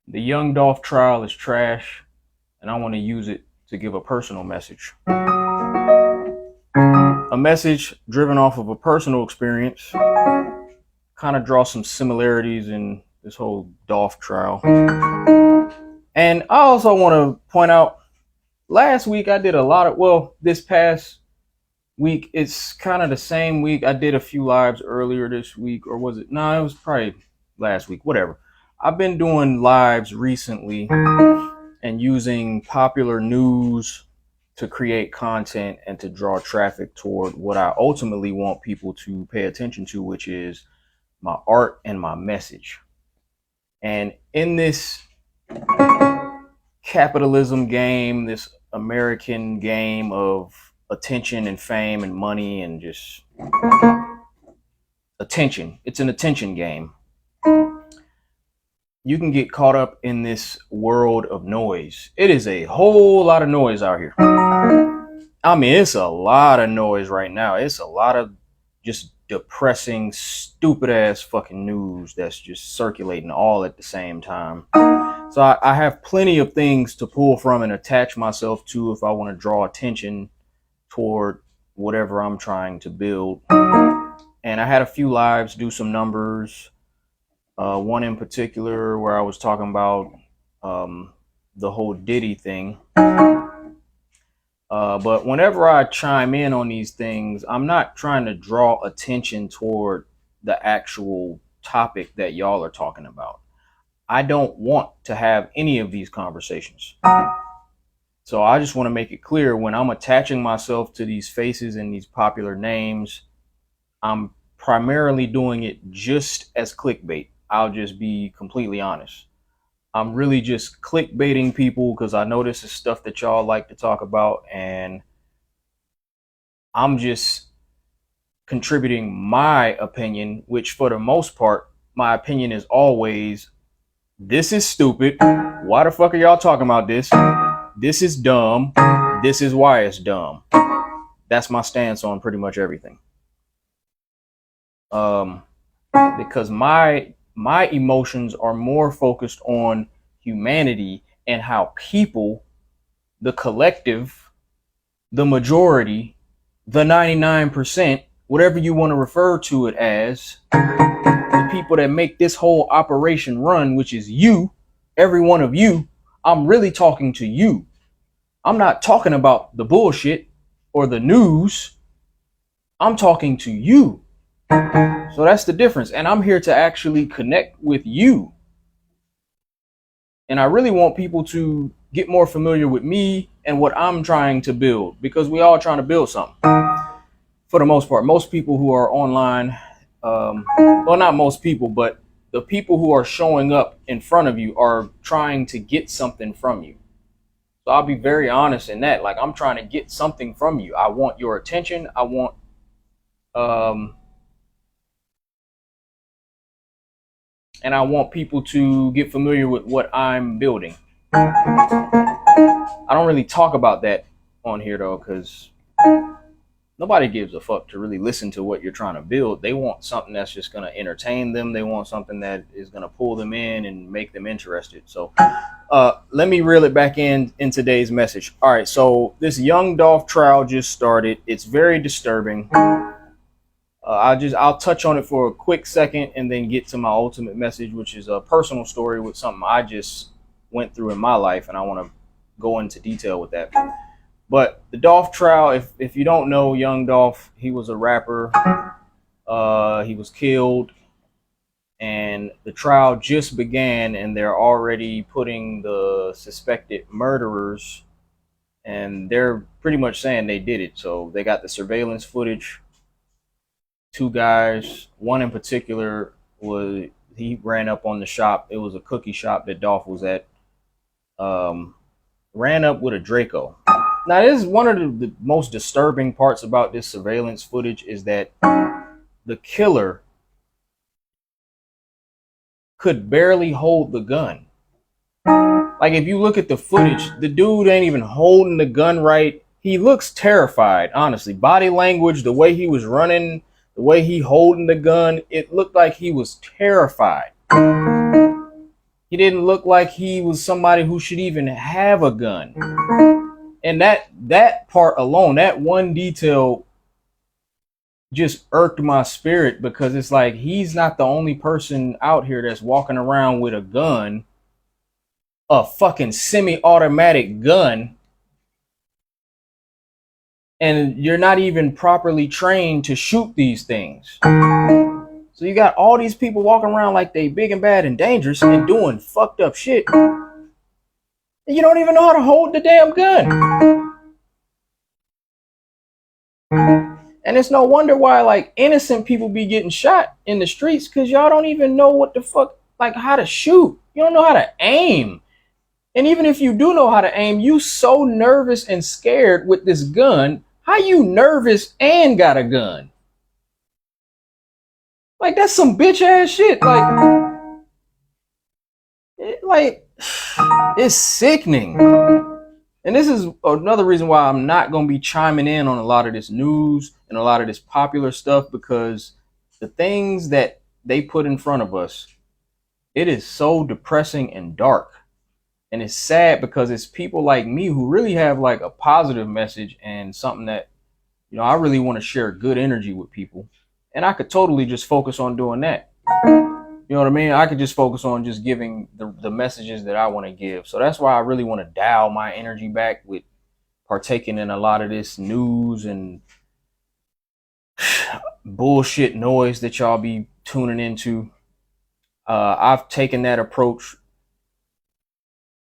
The young Dolph trial is trash, and I want to use it to give a personal message. A message driven off of a personal experience, kind of draw some similarities in this whole Dolph trial. And I also want to point out last week I did a lot of, well, this past week, it's kind of the same week. I did a few lives earlier this week, or was it? No, it was probably last week, whatever. I've been doing lives recently and using popular news to create content and to draw traffic toward what I ultimately want people to pay attention to, which is my art and my message. And in this capitalism game, this American game of attention and fame and money and just attention, it's an attention game. You can get caught up in this world of noise. It is a whole lot of noise out here. I mean, it's a lot of noise right now. It's a lot of just depressing, stupid ass fucking news that's just circulating all at the same time. So I have plenty of things to pull from and attach myself to if I want to draw attention toward whatever I'm trying to build. And I had a few lives, do some numbers. One in particular where I was talking about the whole Diddy thing. But whenever I chime in on these things, I'm not trying to draw attention toward the actual topic that y'all are talking about. I don't want to have any of these conversations. So I just want to make it clear, when I'm attaching myself to these faces and these popular names, I'm primarily doing it just as clickbait. I'll just be completely honest. I'm really just clickbaiting people because I know this is stuff that y'all like to talk about, and I'm just contributing my opinion, which for the most part, my opinion is always, this is stupid. Why the fuck are y'all talking about this? This is dumb. This is why it's dumb. That's my stance on pretty much everything. Because my emotions are more focused on humanity and how people, the collective, the majority, the 99%, whatever you want to refer to it as, the people that make this whole operation run, which is you, every one of you. I'm really talking to you. I'm not talking about the bullshit or the news. I'm talking to you. So that's the difference. And I'm here to actually connect with you. And I really want people to get more familiar with me and what I'm trying to build, because we all trying to build something. For the most part, most people who are online, well, not most people, but the people who are showing up in front of you are trying to get something from you. So I'll be very honest in that. Like, I'm trying to get something from you. I want your attention. I want, and I want people to get familiar with what I'm building. I don't really talk about that on here though, because nobody gives a fuck to really listen to what you're trying to build. They want something that's just going to entertain them. They want something that is going to pull them in and make them interested. So let me reel it back in today's message. All right, so this young Dolph trial just started. It's very disturbing. I'll touch on it for a quick second and then get to my ultimate message, which is a personal story with something I just went through in my life, and I want to go into detail with that. But the Dolph trial, if you don't know, young Dolph, he was a rapper. He was killed, and the trial just began, and they're already putting the suspected murderers, and they're pretty much saying they did it. So they got the surveillance footage. Two guys, one in particular, he ran up on the shop. It was a cookie shop that Dolph was at. Ran up with a Draco. Now, this is one of the most disturbing parts about this surveillance footage, is that the killer could barely hold the gun. Like, if you look at the footage, the dude ain't even holding the gun right. He looks terrified, honestly. Body language, the way he was running, the way he holding the gun, it looked like he was terrified. He didn't look like he was somebody who should even have a gun. And that part alone, that one detail just irked my spirit, because it's like he's not the only person out here that's walking around with a gun, a fucking semi-automatic gun, and you're not even properly trained to shoot these things. So you got all these people walking around like they big and bad and dangerous and doing fucked up shit, and you don't even know how to hold the damn gun. And it's no wonder why like innocent people be getting shot in the streets, because y'all don't even know what the fuck, like how to shoot. You don't know how to aim. And even if you do know how to aim, you so nervous and scared with this gun. How you nervous and got a gun? Like that's some bitch ass shit. Like it's sickening. And this is another reason why I'm not going to be chiming in on a lot of this news and a lot of this popular stuff, because the things that they put in front of us, it is so depressing and dark. And it's sad because it's people like me who really have like a positive message and something that, you know, I really want to share good energy with people. And I could totally just focus on doing that. You know what I mean? I could just focus on just giving the messages that I want to give. So that's why I really want to dial my energy back with partaking in a lot of this news and bullshit noise that y'all be tuning into. I've taken that approach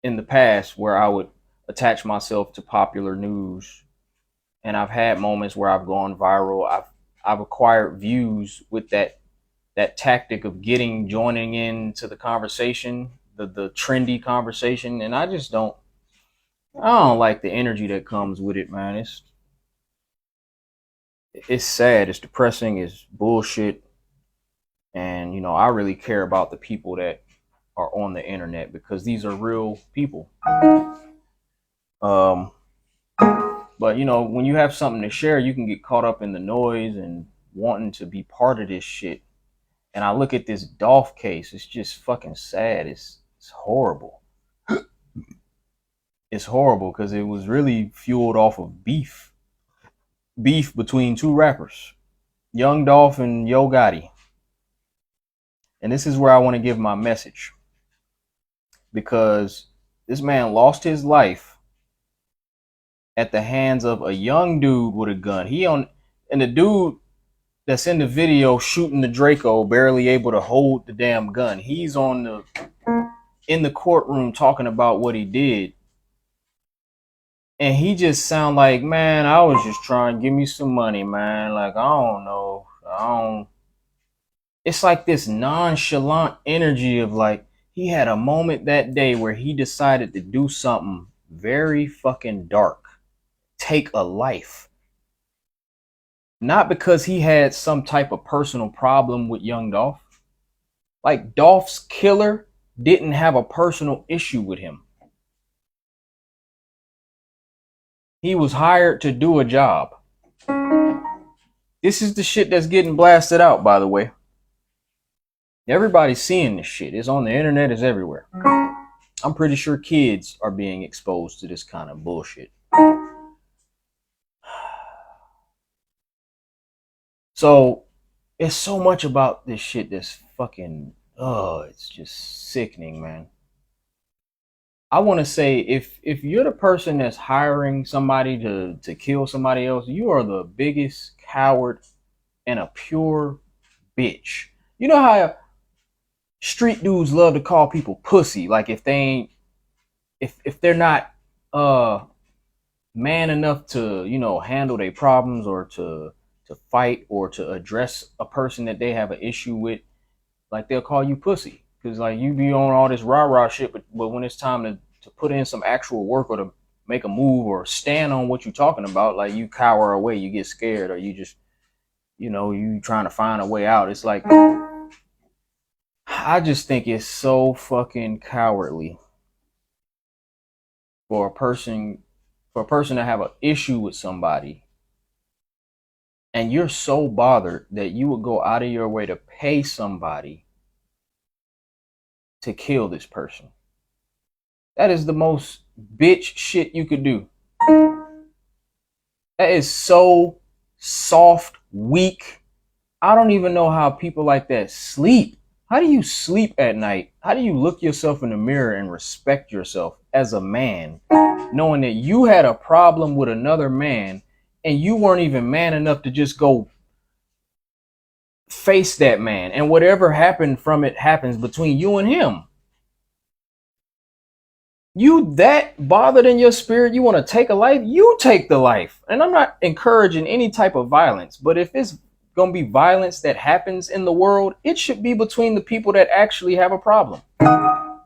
in the past where I would attach myself to popular news, and I've had moments where I've gone viral. I've acquired views with that tactic of joining into the conversation, the trendy conversation. And I don't like the energy that comes with it, man. It's sad, it's depressing, it's bullshit. And you know, I really care about the people that are on the internet, because these are real people. But you know, when you have something to share, you can get caught up in the noise and wanting to be part of this shit. And I look at this Dolph case, it's just fucking sad. It's horrible. It's horrible because it was really fueled off of beef between two rappers, Young Dolph and Yo Gotti. And this is where I want to give my message, because this man lost his life at the hands of a young dude with a gun. And the dude that's in the video shooting the Draco barely able to hold the damn gun. He's in the courtroom talking about what he did. And he just sound like, man, I was just trying to give me some money, man. Like, I don't know. It's like this nonchalant energy of like, he had a moment that day where he decided to do something very fucking dark. Take a life. Not because he had some type of personal problem with Young Dolph. Like, Dolph's killer didn't have a personal issue with him. He was hired to do a job. This is the shit that's getting blasted out, by the way. Everybody's seeing this shit. It's on the internet, it's everywhere. I'm pretty sure kids are being exposed to this kind of bullshit. So, it's so much about this shit that's fucking, it's just sickening, man. I want to say, if you're the person that's hiring somebody to kill somebody else, you are the biggest coward and a pure bitch. You know how street dudes love to call people pussy, like if they ain't, if they're not man enough to, you know, handle their problems or to fight or to address a person that they have an issue with, like they'll call you pussy, because like you be on all this rah-rah shit, but when it's time to put in some actual work or to make a move or stand on what you're talking about, like you cower away, you get scared, or you just, you know, you trying to find a way out. It's like, I just think it's so fucking cowardly for a person to have an issue with somebody, and you're so bothered that you would go out of your way to pay somebody to kill this person. That is the most bitch shit you could do. That is so soft, weak. I don't even know how people like that sleep. How do you sleep at night? How do you look yourself in the mirror and respect yourself as a man, knowing that you had a problem with another man and you weren't even man enough to just go face that man, and whatever happened from it happens between you and him? You that bothered in your spirit, you want to take a life, you take the life. And I'm not encouraging any type of violence, but if it's going to be violence that happens in the world, it should be between the people that actually have a problem.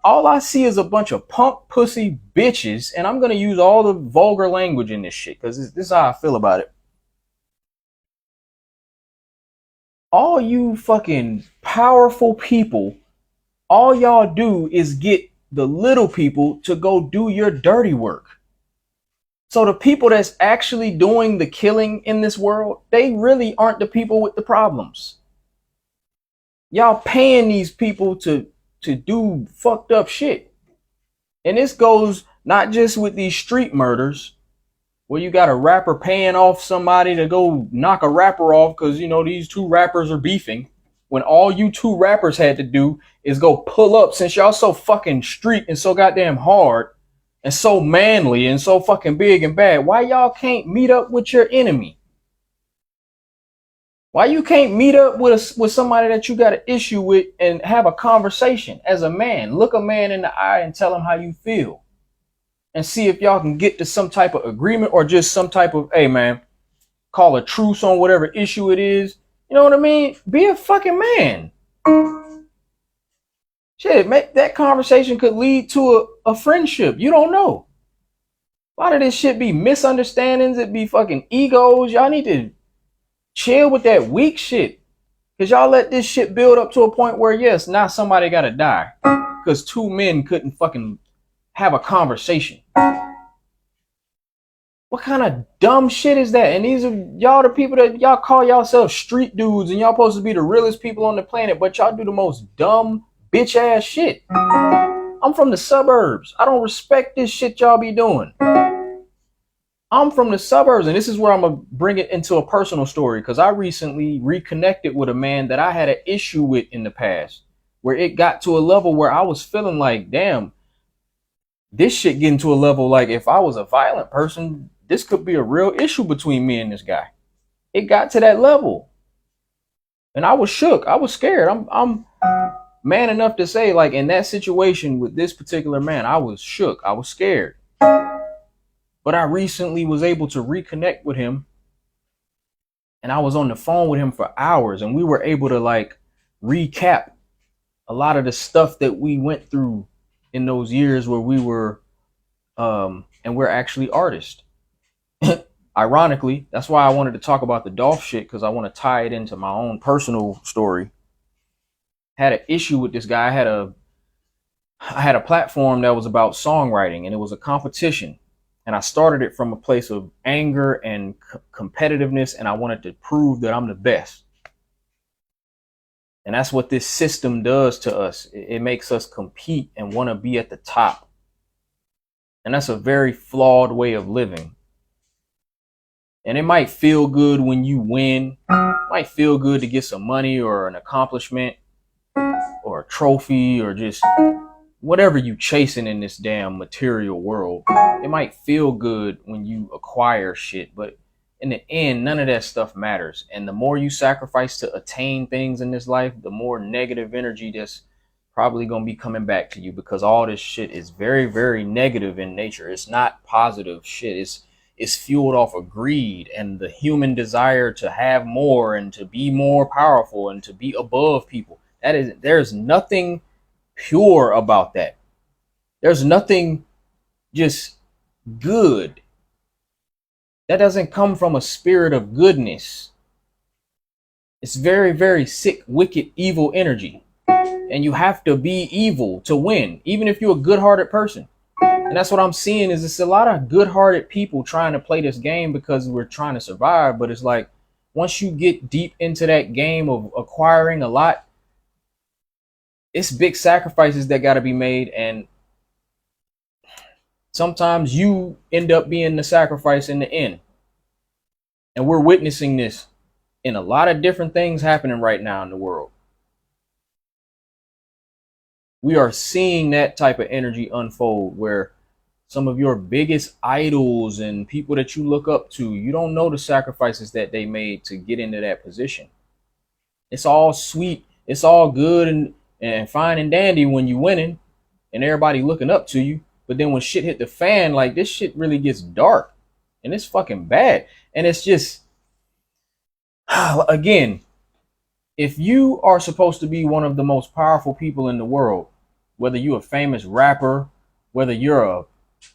All I see is a bunch of punk pussy bitches, and I'm going to use all the vulgar language in this shit because this is how I feel about it. All you fucking powerful people, all y'all do is get the little people to go do your dirty work. So the people that's actually doing the killing in this world, they really aren't the people with the problems. Y'all paying these people to do fucked up shit. And this goes not just with these street murders where you got a rapper paying off somebody to go knock a rapper off because, you know, these two rappers are beefing, when all you two rappers had to do is go pull up. Since y'all so fucking street and so goddamn hard and so manly and so fucking big and bad, why y'all can't meet up with your enemy? Why you can't meet up with somebody that you got an issue with and have a conversation as a man? Look a man in the eye and tell him how you feel, and see if y'all can get to some type of agreement or just some type of, hey man, call a truce on whatever issue it is. You know what I mean? Be a fucking man. Shit, that conversation could lead to a friendship. You don't know. A lot of this shit be misunderstandings. It be fucking egos. Y'all need to chill with that weak shit. Because y'all let this shit build up to a point where, yes, now somebody got to die. Because two men couldn't fucking have a conversation. What kind of dumb shit is that? And these are y'all the people that y'all call yourselves street dudes, and y'all supposed to be the realest people on the planet, but y'all do the most dumb bitch ass shit. I'm from the suburbs. I don't respect this shit y'all be doing. I'm from the suburbs, and this is where I'm gonna bring it into a personal story, because I recently reconnected with a man that I had an issue with in the past, where it got to a level where I was feeling like, damn, this shit getting to a level like if I was a violent person, this could be a real issue between me and this guy. It got to that level. And I was shook. I was scared. I'm man enough to say, like, in that situation with this particular man, I was shook. I was scared. But I recently was able to reconnect with him. And I was on the phone with him for hours. And we were able to, like, recap a lot of the stuff that we went through in those years where we were, and we're actually artists. Ironically, that's why I wanted to talk about the Dolph shit, because I want to tie it into my own personal story. Had an issue with this guy. I had a platform that was about songwriting, and it was a competition. And I started it from a place of anger and competitiveness, and I wanted to prove that I'm the best. And that's what this system does to us. It makes us compete and want to be at the top. And that's a very flawed way of living. And it might feel good when you win. It might feel good to get some money or an accomplishment or a trophy or just whatever you chasing in this damn material world. It might feel good when you acquire shit, but in the end, none of that stuff matters. And the more you sacrifice to attain things in this life, the more negative energy that's probably going to be coming back to you, because all this shit is very, very negative in nature. It's not positive shit. It's fueled off of greed and the human desire to have more and to be more powerful and to be above people. There's nothing pure about that. There's nothing just good. That doesn't come from a spirit of goodness. It's very, very sick, wicked, evil energy. And you have to be evil to win, even if you're a good-hearted person. And that's what I'm seeing is it's a lot of good-hearted people trying to play this game because we're trying to survive. But it's like, once you get deep into that game of acquiring a lot, It's big sacrifices that got to be made, and sometimes you end up being the sacrifice in the end. And we're witnessing this in a lot of different things happening right now in the world. We are seeing that type of energy unfold where some of your biggest idols and people that you look up to, you don't know the sacrifices that they made to get into that position. It's all sweet, it's all good and fine and dandy when you winning and everybody looking up to you. But then when shit hit the fan, like this shit really gets dark and it's fucking bad. And it's just, again, if you are supposed to be one of the most powerful people in the world, whether you're a famous rapper, whether you're a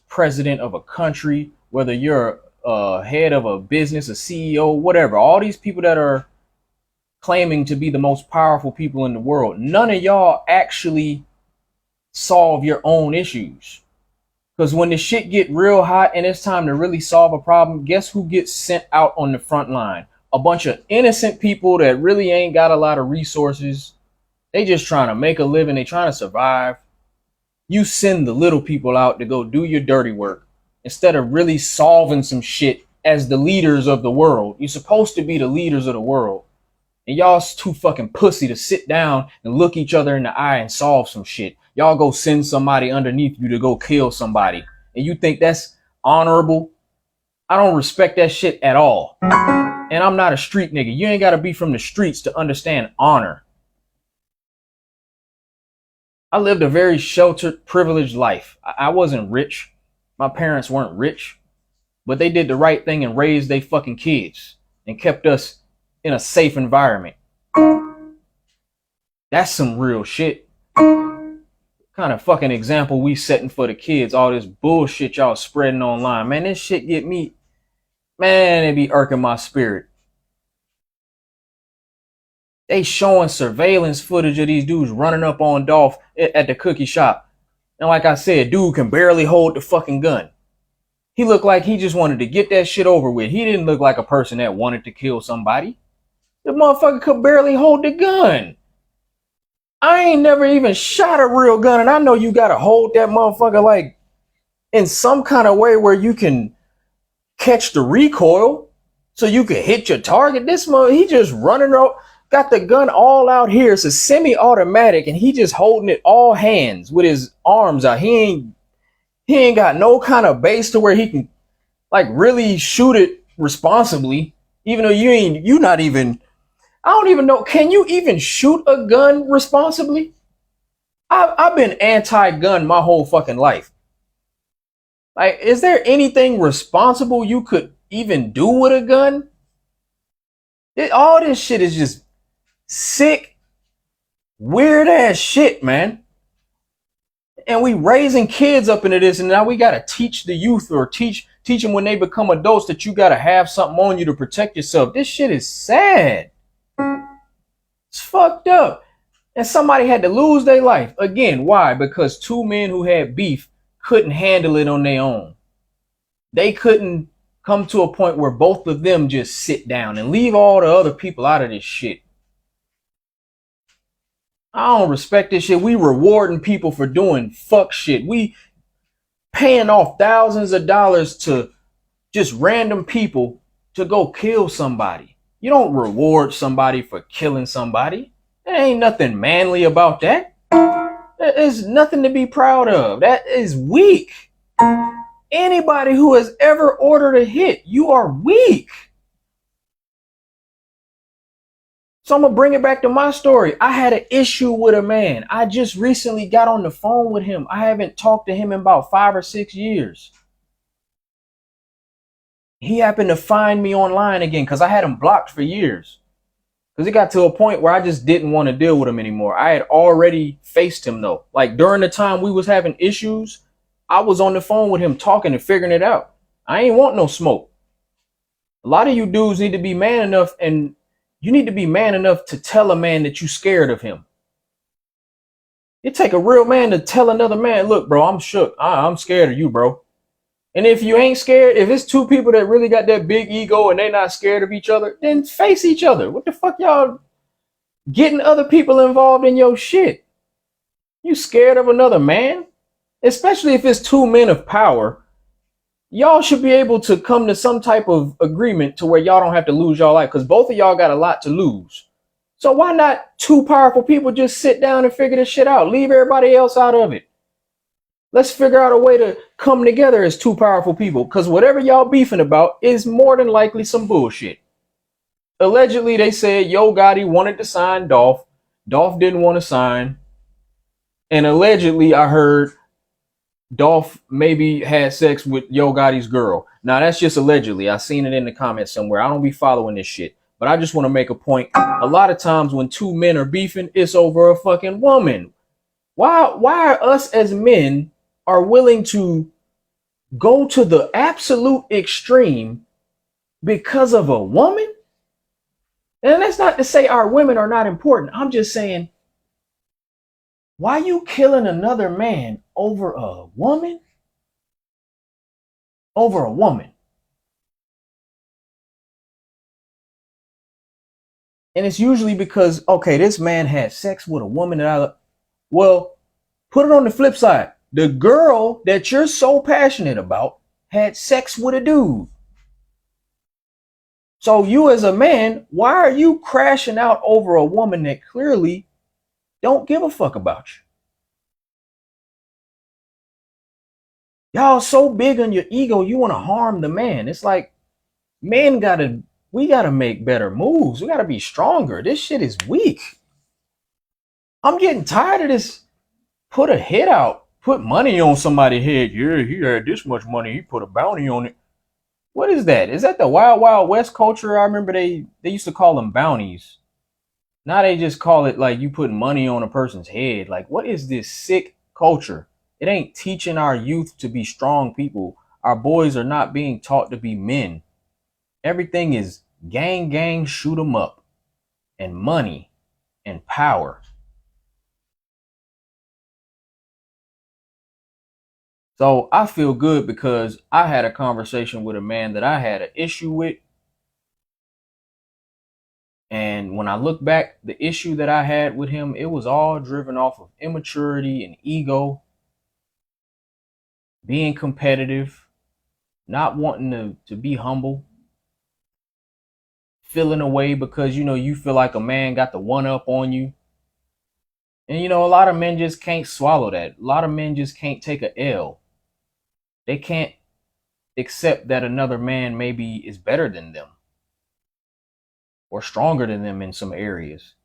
president of a country, whether you're a head of a business, a CEO, whatever, all these people that are claiming to be the most powerful people in the world, none of y'all actually solve your own issues. Because when the shit get real hot and it's time to really solve a problem, guess who gets sent out on the front line? A bunch of innocent people that really ain't got a lot of resources. They just trying to make a living. They trying to survive. You send the little people out to go do your dirty work instead of really solving some shit as the leaders of the world. You're supposed to be the leaders of the world. And y'all's too fucking pussy to sit down and look each other in the eye and solve some shit. Y'all go send somebody underneath you to go kill somebody. And you think that's honorable? I don't respect that shit at all. And I'm not a street nigga. You ain't got to be from the streets to understand honor. I lived a very sheltered, privileged life. I wasn't rich. My parents weren't rich. But they did the right thing and raised their fucking kids and kept us in a safe environment. That's some real shit. Kind of fucking example we setting for the kids. All this bullshit y'all spreading online. Man, this shit get me, man, it be irking my spirit. They showing surveillance footage of these dudes running up on Dolph at the cookie shop. And like I said, dude can barely hold the fucking gun. He looked like he just wanted to get that shit over with. He didn't look like a person that wanted to kill somebody. The motherfucker could barely hold the gun. I ain't never even shot a real gun, and I know you gotta hold that motherfucker like in some kind of way where you can catch the recoil so you can hit your target. This mother, he just running out, got the gun all out here. It's a semi-automatic, and he just holding it all hands with his arms out. He ain't got no kind of base to where he can like really shoot it responsibly. Even though you not even, I don't even know. Can you even shoot a gun responsibly? I've been anti-gun my whole fucking life. Like, is there anything responsible you could even do with a gun? All this shit is just sick, weird ass shit, man. And we raising kids up into this, and now we gotta teach the youth or teach them when they become adults that you gotta have something on you to protect yourself. This shit is sad. It's fucked up. And somebody had to lose their life. Again, why? Because two men who had beef couldn't handle it on their own. They couldn't come to a point where both of them just sit down and leave all the other people out of this shit. I don't respect this shit. We rewarding people for doing fuck shit. We paying off thousands of dollars to just random people to go kill somebody. You don't reward somebody for killing somebody. There ain't nothing manly about that. There's nothing to be proud of. That is weak. Anybody who has ever ordered a hit, you are weak. So I'm going to bring it back to my story. I had an issue with a man. I just recently got on the phone with him. I haven't talked to him in about 5 or 6 years. He happened to find me online again because I had him blocked for years. Because it got to a point where I just didn't want to deal with him anymore. I had already faced him though. Like during the time we was having issues, I was on the phone with him talking and figuring it out. I ain't want no smoke. A lot of you dudes need to be man enough, and you need to be man enough to tell a man that you scared of him. It take a real man to tell another man, look, bro, I'm shook. I'm scared of you, bro. And if you ain't scared, if it's two people that really got that big ego and they not scared of each other, then face each other. What the fuck y'all getting other people involved in your shit? You scared of another man? Especially if it's two men of power. Y'all should be able to come to some type of agreement to where y'all don't have to lose y'all life, because both of y'all got a lot to lose. So why not two powerful people just sit down and figure this shit out? Leave everybody else out of it. Let's figure out a way to come together as two powerful people, because whatever y'all beefing about is more than likely some bullshit. Allegedly, they said Yo Gotti wanted to sign Dolph. Dolph didn't want to sign. And allegedly, I heard Dolph maybe had sex with Yo Gotti's girl. Now, that's just allegedly. I seen it in the comments somewhere. I don't be following this shit. But I just want to make a point. A lot of times when two men are beefing, it's over a fucking woman. Why are us as men are willing to go to the absolute extreme because of a woman? And that's not to say our women are not important. I'm just saying, why you killing another man over a woman? Over a woman. And it's usually because, okay, this man had sex with a woman that well, put it on the flip side. The girl that you're so passionate about had sex with a dude. So you as a man, why are you crashing out over a woman that clearly don't give a fuck about you? Y'all so big on your ego, you want to harm the man. It's like, men we gotta make better moves. We gotta be stronger. This shit is weak. I'm getting tired of this. Put a hit out, put money on somebody's head. Yeah, he had this much money. He put a bounty on it. What is that? Is that the Wild Wild West culture? I remember they used to call them bounties. Now they just call it like you put money on a person's head. Like, what is this sick culture? It ain't teaching our youth to be strong people. Our boys are not being taught to be men. Everything is gang, gang, shoot 'em up, and money and power. So I feel good because I had a conversation with a man that I had an issue with. And when I look back, the issue that I had with him, it was all driven off of immaturity and ego, being competitive, not wanting to be humble, feeling away because, you feel like a man got the one up on you. And, a lot of men just can't swallow that. A lot of men just can't take a L. They can't accept that another man maybe is better than them or stronger than them in some areas.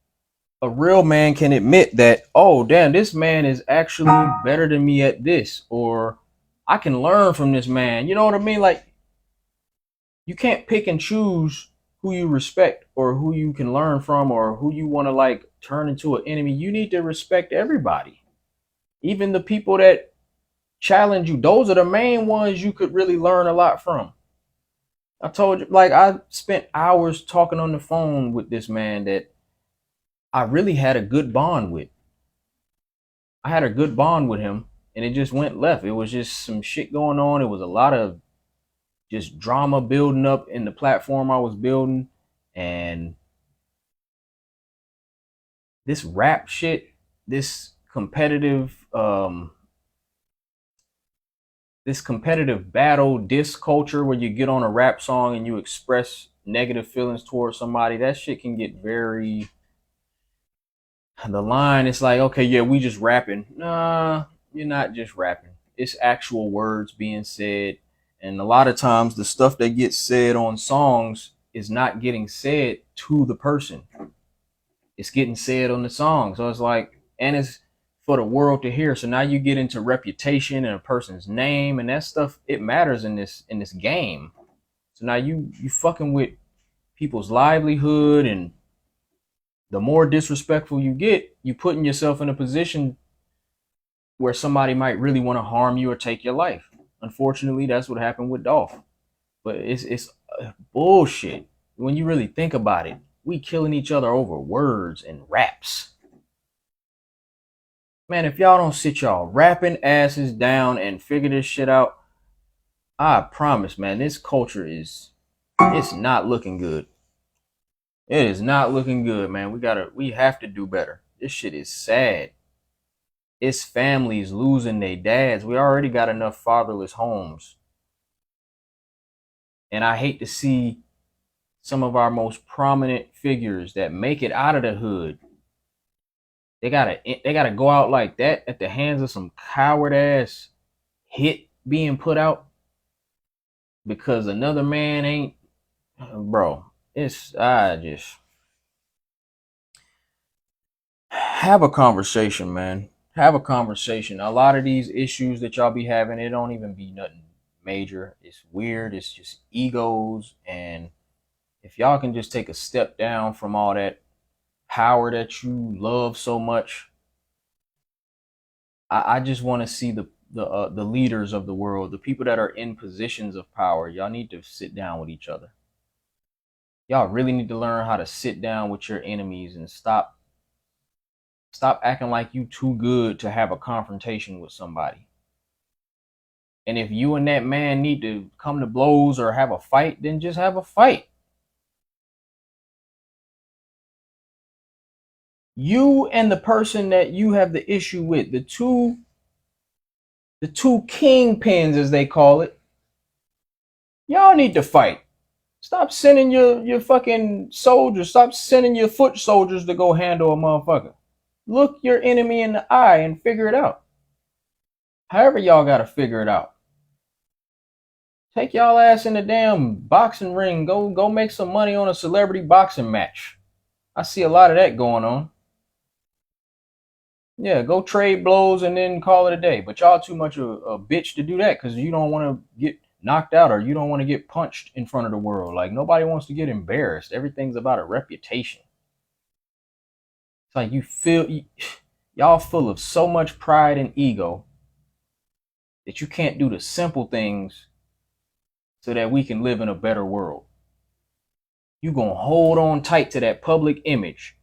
A real man can admit that, oh, damn, this man is actually better than me at this, or I can learn from this man. You know what I mean? Like, you can't pick and choose who you respect or who you can learn from or who you want to like turn into an enemy. You need to respect everybody, even the people that challenge you. Those are the main ones you could really learn a lot from. I told you, like, I spent hours talking on the phone with this man that I really had a good bond with. I had a good bond with him, and it just went left. It was just some shit going on. It was a lot of just drama building up in the platform I was building, and this rap shit, this competitive battle diss culture where you get on a rap song and you express negative feelings towards somebody, that shit can get very, the line is like, okay, yeah, we just rapping. Nah, you're not just rapping. It's actual words being said. And a lot of times the stuff that gets said on songs is not getting said to the person. It's getting said on the song. So it's like, and it's for the world to hear. So now you get into reputation and a person's name, and that stuff, it matters in this game. So now you fucking with people's livelihood, and the more disrespectful you get, you putting yourself in a position where somebody might really want to harm you or take your life. Unfortunately, that's what happened with Dolph. But it's bullshit when you really think about it. We killing each other over words and raps. Man, if y'all don't sit y'all rapping asses down and figure this shit out, I promise, man, this culture it's not looking good. It is not looking good, man. We have to do better. This shit is sad. It's families losing their dads. We already got enough fatherless homes. And I hate to see some of our most prominent figures that make it out of the hood. They gotta go out like that at the hands of some coward ass hit being put out because another man ain't, bro. It's I just have a conversation, man. Have a conversation. A lot of these issues that y'all be having, it don't even be nothing major. It's weird. It's just egos. And if y'all can just take a step down from all that power that you love so much, I just want to see the leaders of the world, the people that are in positions of power. Y'all need to sit down with each other. Y'all really need to learn how to sit down with your enemies and stop acting like you too good to have a confrontation with somebody. And if you and that man need to come to blows or have a fight, then just have a fight. You and the person that you have the issue with, the two kingpins as they call it, y'all need to fight. Stop sending your fucking soldiers, stop sending your foot soldiers to go handle a motherfucker. Look your enemy in the eye and figure it out. However y'all gotta figure it out. Take y'all ass in the damn boxing ring. Go make some money on a celebrity boxing match. I see a lot of that going on. Yeah, go trade blows and then call it a day. But y'all too much a bitch to do that because you don't want to get knocked out or you don't want to get punched in front of the world. Like nobody wants to get embarrassed. Everything's about a reputation. It's like y'all full of so much pride and ego that you can't do the simple things so that we can live in a better world. You gonna hold on tight to that public image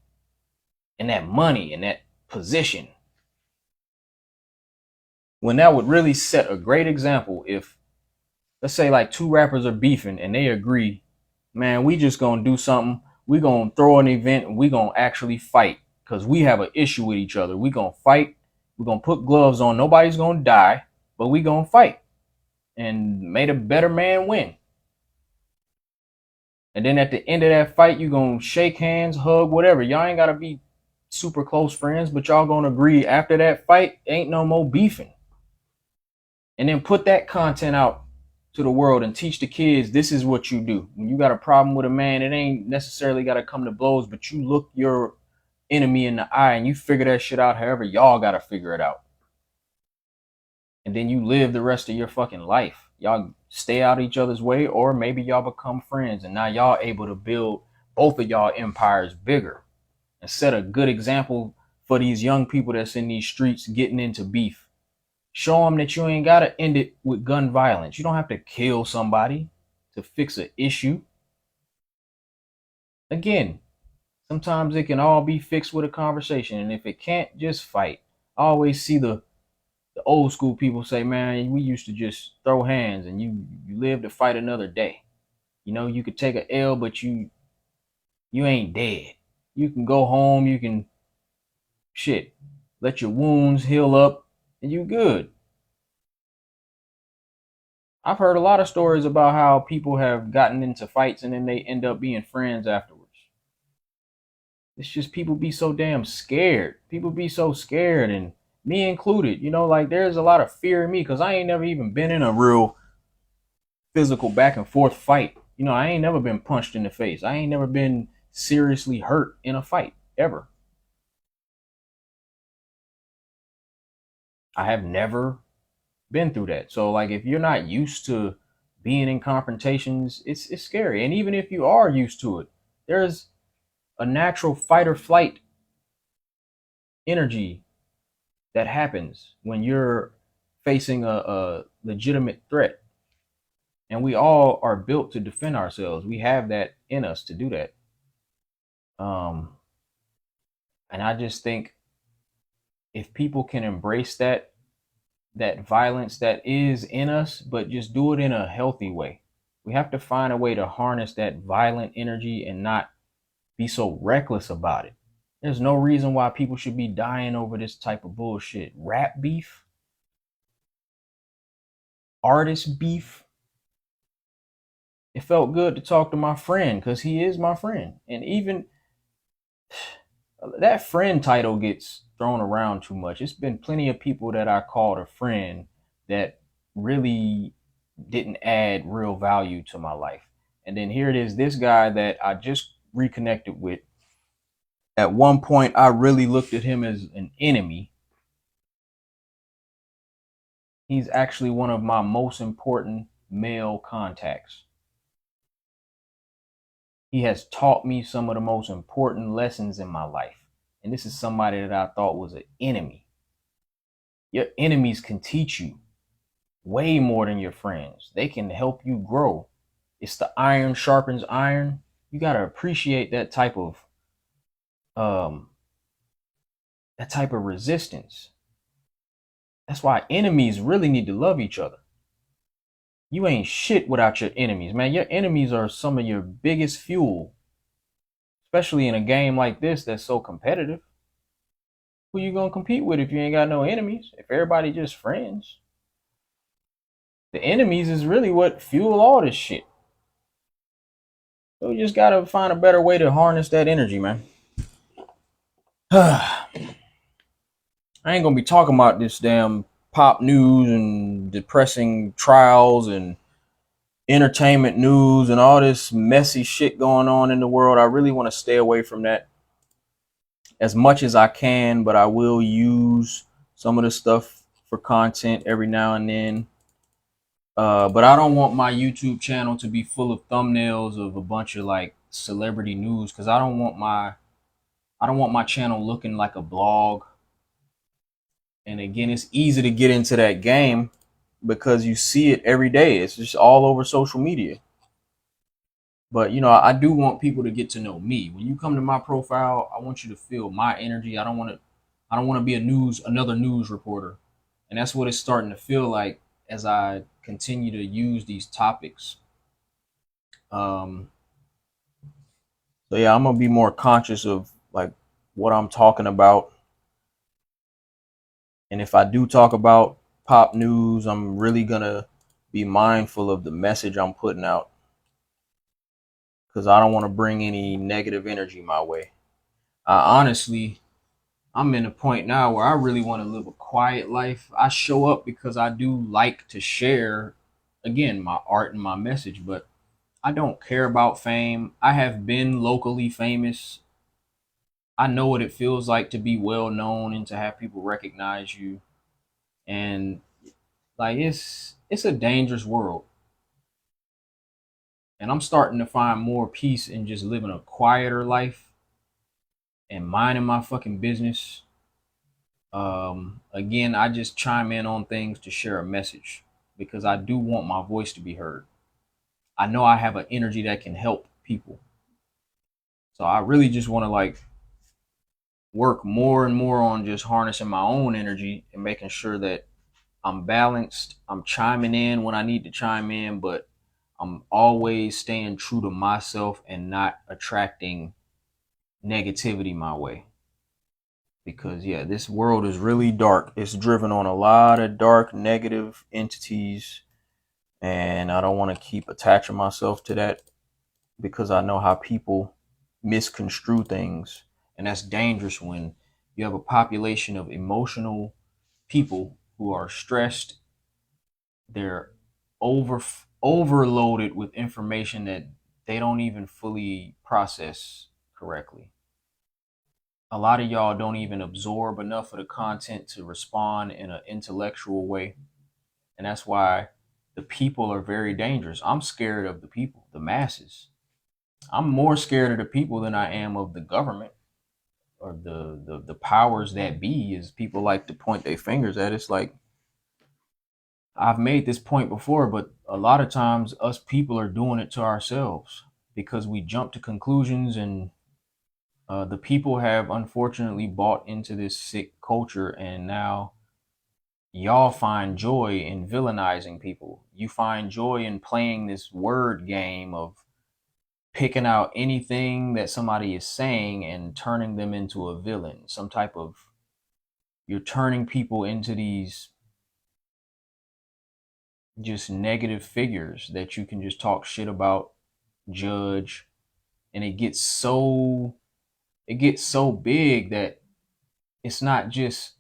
and that money and that position when that would really set a great example. If let's say like two rappers are beefing and they agree, man, we just gonna do something, we gonna throw an event and we gonna actually fight because we have an issue with each other. We gonna fight, we gonna put gloves on, nobody's gonna die, but we gonna fight and may the better man win. And then at the end of that fight, you gonna shake hands, hug, whatever. Y'all ain't gotta be super close friends, but y'all gonna agree after that fight, ain't no more beefing. And then put that content out to the world and teach the kids this is what you do. When you got a problem with a man, it ain't necessarily gotta come to blows, but you look your enemy in the eye and you figure that shit out however y'all gotta figure it out. And then you live the rest of your fucking life. Y'all stay out each other's way, or maybe y'all become friends and now y'all able to build both of y'all empires bigger and set a good example for these young people that's in these streets getting into beef. Show them that you ain't got to end it with gun violence. You don't have to kill somebody to fix an issue. Again, sometimes it can all be fixed with a conversation. And if it can't, just fight. I always see the old school people say, man, we used to just throw hands and you live to fight another day. You know, you could take an L, but you ain't dead. You can go home, you can let your wounds heal up and you good. I've heard a lot of stories about how people have gotten into fights and then they end up being friends afterwards. It's just people be so damn scared. People be so scared, and me included. You know, like there's a lot of fear in me because I ain't never even been in a real physical back and forth fight. You know, I ain't never been punched in the face. I ain't never been seriously hurt in a fight ever. I have never been through that. So like if you're not used to being in confrontations, it's scary. And even if you are used to it, there's a natural fight or flight energy that happens when you're facing a legitimate threat. And we all are built to defend ourselves. We have that in us to do that. And I just think if people can embrace that violence that is in us, but just do it in a healthy way. We have to find a way to harness that violent energy and not be so reckless about it. There's no reason why people should be dying over this type of bullshit. Rap beef, artist beef. It felt good to talk to my friend because he is my friend. And even that friend title gets thrown around too much. It's been plenty of people that I called a friend that really didn't add real value to my life. And then here it is, this guy that I just reconnected with. At one point, I really looked at him as an enemy. He's actually one of my most important male contacts. He has taught me some of the most important lessons in my life. And this is somebody that I thought was an enemy. Your enemies can teach you way more than your friends. They can help you grow. It's the iron sharpens iron. You got to appreciate um that type of resistance. That's why enemies really need to love each other. You ain't shit without your enemies, man. Your enemies are some of your biggest fuel, especially in a game like this that's so competitive. Who you gonna compete with if you ain't got no enemies? If everybody just friends, the enemies is really what fuel all this shit. So you just gotta find a better way to harness that energy, man. I ain't gonna be talking about this damn pop news and depressing trials and entertainment news and all this messy shit going on in the world. I really want to stay away from that as much as I can, but I will use some of the stuff for content every now and then. But I don't want my YouTube channel to be full of thumbnails of a bunch of like celebrity news because I don't want my channel looking like a blog. And again, it's easy to get into that game because you see it every day. It's just all over social media. But you know, I do want people to get to know me. When you come to my profile, I want you to feel my energy. I don't want to be another news reporter. And that's what it's starting to feel like as I continue to use these topics. Um, so yeah, I'm gonna be more conscious of like what I'm talking about. And if I do talk about pop news, I'm really gonna be mindful of the message I'm putting out because I don't want to bring any negative energy my way. Honestly, I'm in a point now where I really want to live a quiet life. I show up because I do like to share, again, my art and my message, but I don't care about fame. I have been locally famous. I know what it feels like to be well known and to have people recognize you. And like it's a dangerous world. And I'm starting to find more peace in just living a quieter life and minding my fucking business. Again, I just chime in on things to share a message because I do want my voice to be heard. I know I have an energy that can help people. So I really just want to like work more and more on just harnessing my own energy and making sure that I'm balanced. I'm chiming in when I need to chime in, but I'm always staying true to myself and not attracting negativity my way. Because yeah, this world is really dark. It's driven on a lot of dark negative entities, and I don't want to keep attaching myself to that because I know how people misconstrue things, and that's dangerous when you have a population of emotional people who are stressed. They're over overloaded with information that they don't even fully process correctly. A lot of y'all don't even absorb enough of the content to respond in an intellectual way. And that's why the people are very dangerous. I'm scared of the people, the masses. I'm more scared of the people than I am of the government or the powers that be, as people like to point their fingers at. It's like I've made this point before, but a lot of times us people are doing it to ourselves because we jump to conclusions, and the people have unfortunately bought into this sick culture, and now y'all find joy in villainizing people. You find joy in playing this word game of picking out anything that somebody is saying and turning them into a villain, some type of, you're turning people into these just negative figures that you can just talk shit about, judge, and it gets so big that it's not just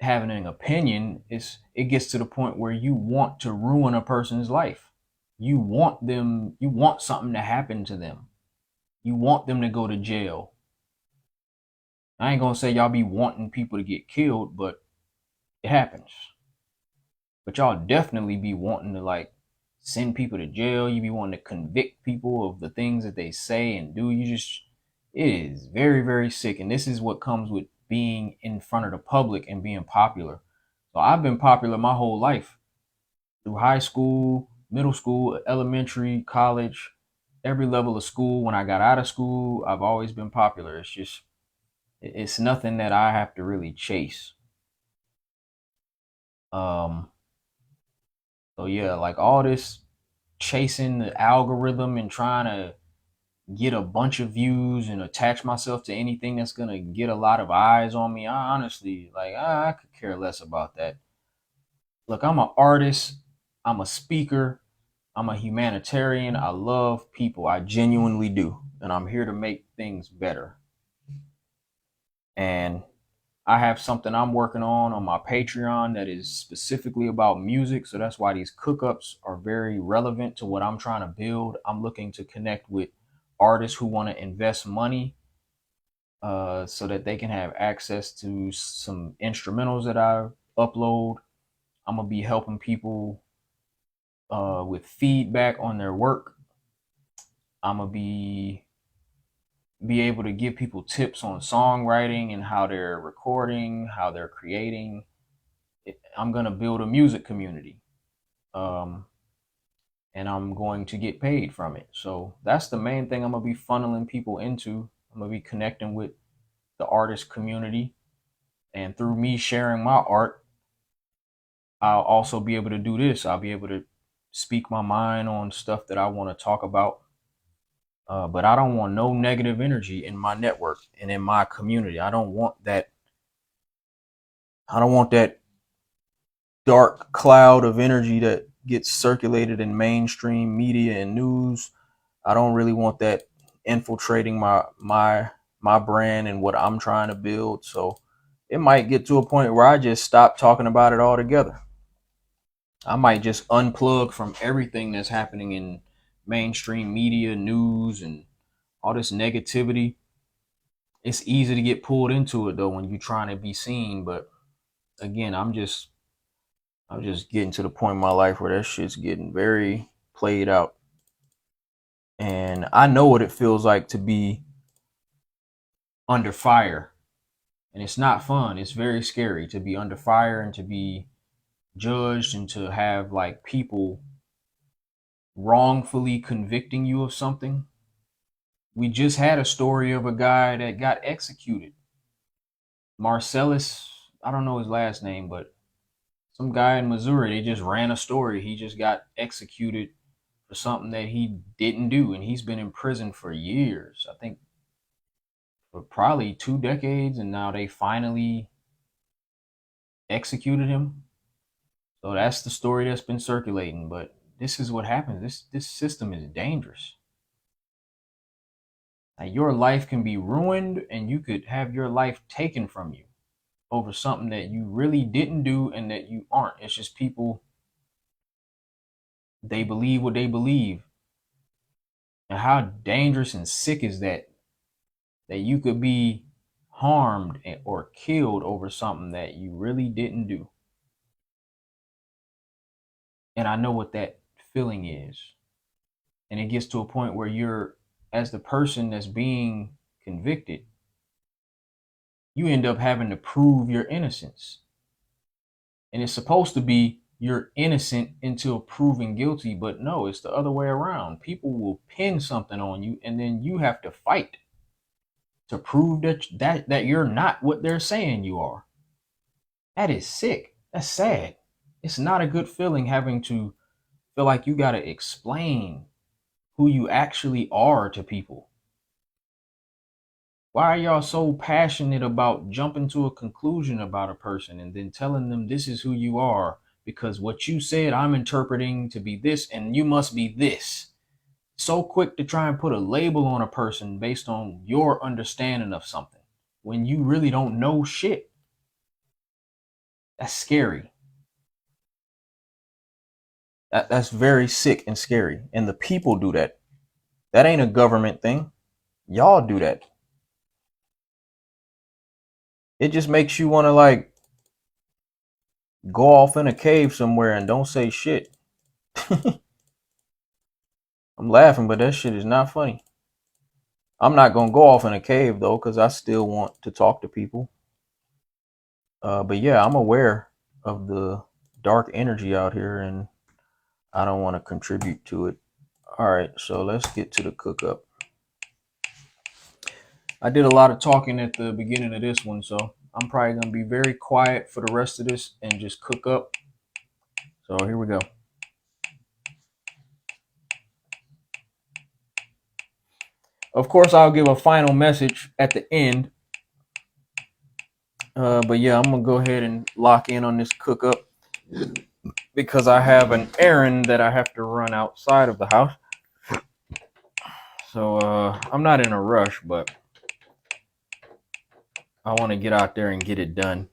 having an opinion. It gets to the point where you want to ruin a person's life. You want something to happen to them. You want them to go to jail. I ain't gonna say y'all be wanting people to get killed, but it happens. But y'all definitely be wanting to like send people to jail. You be wanting to convict people of the things that they say and do. It is very, very sick. And this is what comes with being in front of the public and being popular. So I've been popular my whole life, through high school, middle school, elementary, college, every level of school. When I got out of school, I've always been popular. It's nothing that I have to really chase. Um, so yeah, like all this chasing the algorithm and trying to get a bunch of views and attach myself to anything that's gonna get a lot of eyes on me. I honestly, like, I could care less about that. Look, I'm an artist, I'm a speaker, I'm a humanitarian. I love people. I genuinely do. And I'm here to make things better. And I have something I'm working on my Patreon that is specifically about music. So that's why these COOKUPs are very relevant to what I'm trying to build. I'm looking to connect with artists who want to invest money, so that they can have access to some instrumentals that I upload. I'm going to be helping people with feedback on their work. I'm going to be able to give people tips on songwriting and how they're recording, how they're creating. I'm going to build a music community. Um, and I'm going to get paid from it. So that's the main thing I'm going to be funneling people into. I'm going to be connecting with the artist community. And through me sharing my art, I'll also be able to do this. I'll be able to speak my mind on stuff that I want to talk about. But I don't want no negative energy in my network and in my community. I don't want that. I don't want that dark cloud of energy that gets circulated in mainstream media and news. I don't really want that infiltrating my brand and what I'm trying to build. So it might get to a point where I just stop talking about it altogether. I might just unplug from everything that's happening in mainstream media, news, and all this negativity. It's easy to get pulled into it though when you're trying to be seen. But again, I'm just getting to the point in my life where that shit's getting very played out. And I know what it feels like to be under fire. And it's not fun. It's very scary to be under fire and to be judged and to have like people wrongfully convicting you of something. We just had a story of a guy that got executed. Marcellus, I don't know his last name, but some guy in Missouri, they just ran a story. He just got executed for something that he didn't do. And he's been in prison for years. I think for probably 2 decades. And now they finally executed him. So that's the story that's been circulating. But this is what happens. This system is dangerous. Now, your life can be ruined and you could have your life taken from you over something that you really didn't do and that you aren't. It's just people, they believe what they believe. And how dangerous and sick is that you could be harmed or killed over something that you really didn't do. And I know what that feeling is. And it gets to a point where you're, as the person that's being convicted, you end up having to prove your innocence. And it's supposed to be you're innocent until proven guilty, but no, it's the other way around. People will pin something on you and then you have to fight to prove that you're not what they're saying you are. That is sick. That's sad. It's not a good feeling having to feel like you got to explain who you actually are to people. Why are y'all so passionate about jumping to a conclusion about a person and then telling them this is who you are? Because what you said, I'm interpreting to be this, and you must be this. So quick to try and put a label on a person based on your understanding of something when you really don't know shit. That's scary. That's very sick and scary. And the people do that. That ain't a government thing. Y'all do that. It just makes you want to like go off in a cave somewhere and don't say shit. I'm laughing, but that shit is not funny. I'm not gonna go off in a cave though, because I still want to talk to people. But yeah, I'm aware of the dark energy out here, and I don't want to contribute to it. All right, so let's get to the cook up. I did a lot of talking at the beginning of this one, so I'm probably gonna be very quiet for the rest of this and just cook up. So here we go. Of course, I'll give a final message at the end. But yeah, I'm gonna go ahead and lock in on this cook up because I have an errand that I have to run outside of the house. So I'm not in a rush, but I want to get out there and get it done.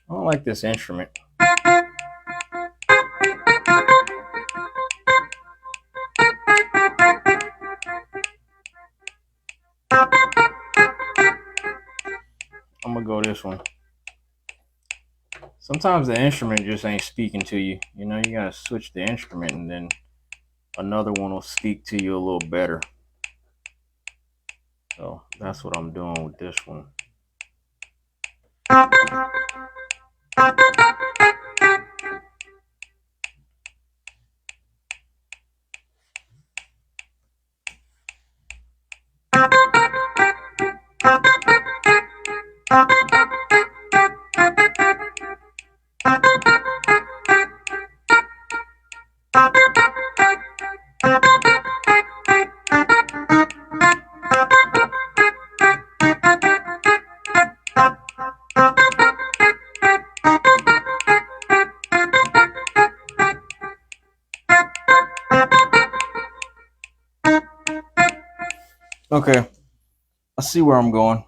I don't like this instrument. I'm gonna go this one. Sometimes the instrument just ain't speaking to you. You know, you gotta switch the instrument and then another one will speak to you a little better. So that's what I'm doing with this one. Okay, I see where I'm going.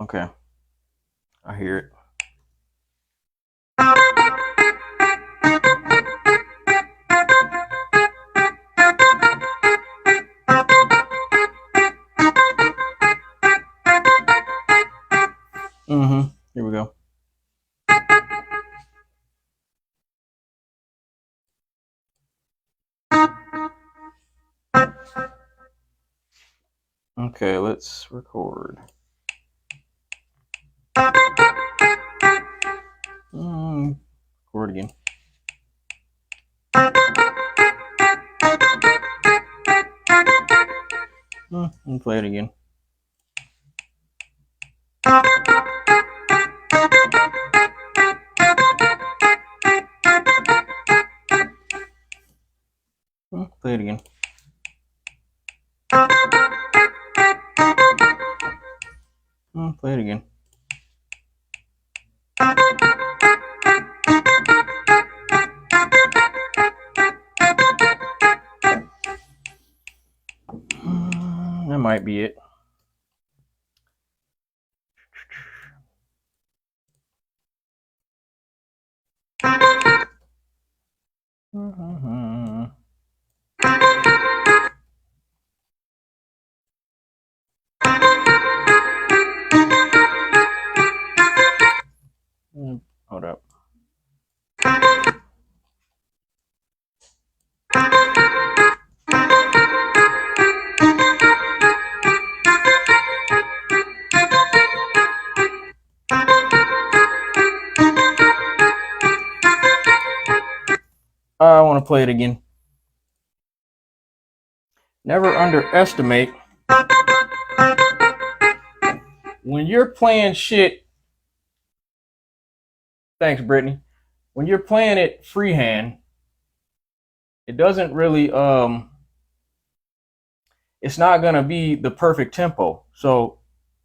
Okay, I hear it. Here we go. Okay, let's record. Record again. And play it again. Play it again. Play it again. That might be it. Hold up. I want to play it again. Never underestimate when you're playing shit. Thanks, Brittany. When you're playing it freehand, it doesn't really it's not gonna be the perfect tempo. So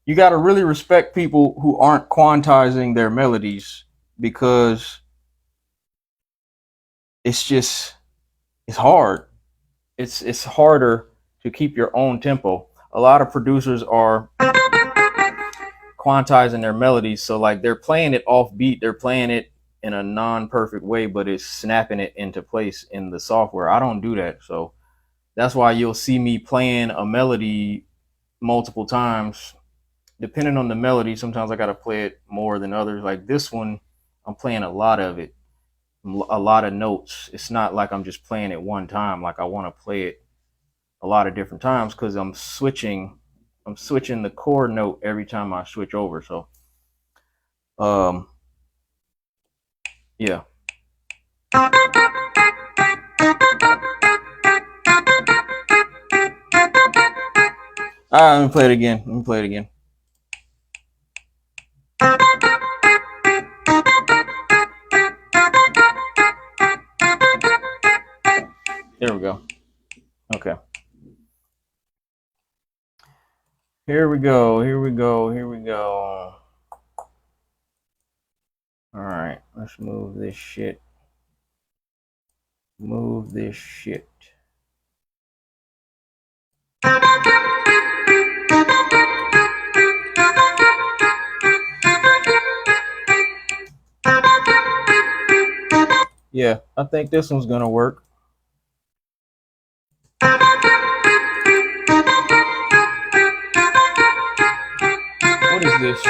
you gotta really respect people who aren't quantizing their melodies, because it's hard. It's harder to keep your own tempo. A lot of producers are quantizing their melodies, so like they're playing it off beat, they're playing it in a non-perfect way, but it's snapping it into place in the software. I don't do that, so that's why you'll see me playing a melody multiple times. Depending on the melody, sometimes I gotta play it more than others. Like this one, I'm playing a lot of it, a lot of notes. It's not like I'm just playing it one time. Like I want to play it a lot of different times because I'm switching the chord note every time I switch over. So yeah. Let me play it again. There we go. Okay. Here we go. All right, let's move this shit. Yeah, I think this one's gonna work. What is this?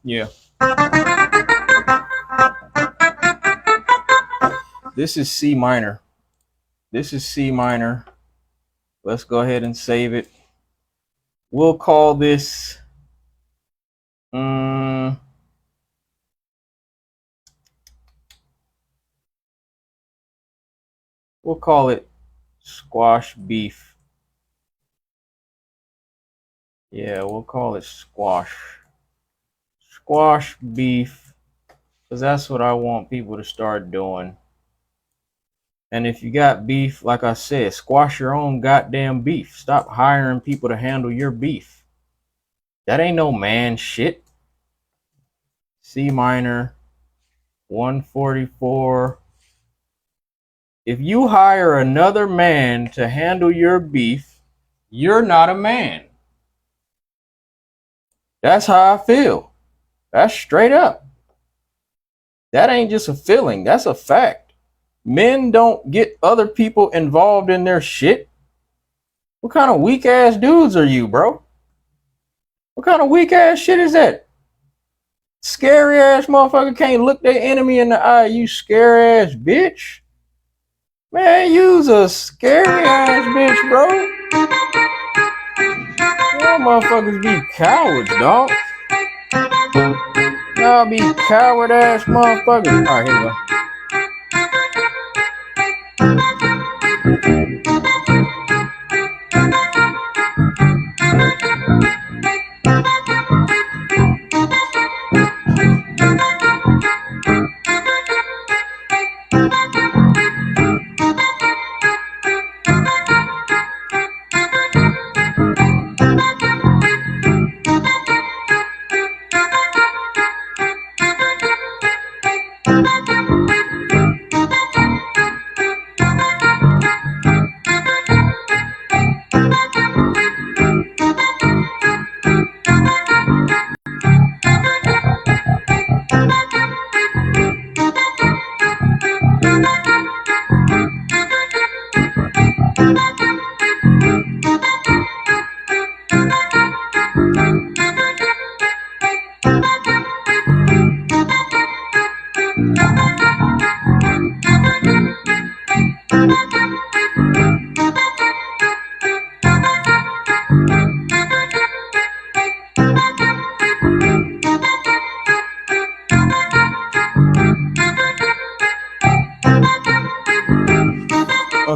Yeah. This is C minor. Let's go ahead and save it. We'll call this we'll call it squash beef. Yeah, we'll call it squash beef, because that's what I want people to start doing. And if you got beef, like I said, squash your own goddamn beef. Stop hiring people to handle your beef. That ain't no man shit. C minor, 144. If you hire another man to handle your beef, you're not a man. That's how I feel. That's straight up. That ain't just a feeling. That's a fact. Men don't get other people involved in their shit. What kind of weak ass dudes are you, bro? What kind of weak ass shit is that? Scary ass motherfucker can't look their enemy in the eye, you scary ass bitch. Man, you's a scary ass bitch, bro. Y'all motherfuckers be cowards, dog. Y'all be coward ass motherfuckers. Alright, here we go.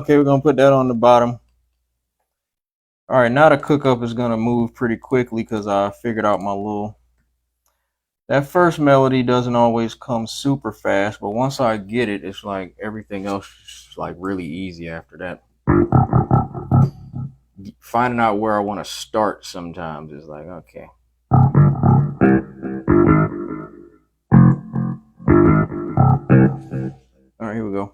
Okay, we're gonna put that on the bottom. All right, now the COOKUP is gonna move pretty quickly because I figured out my little. That first melody doesn't always come super fast, but once I get it, it's like everything else is like really easy after that. Finding out where I want to start sometimes is like, okay. All right, here we go.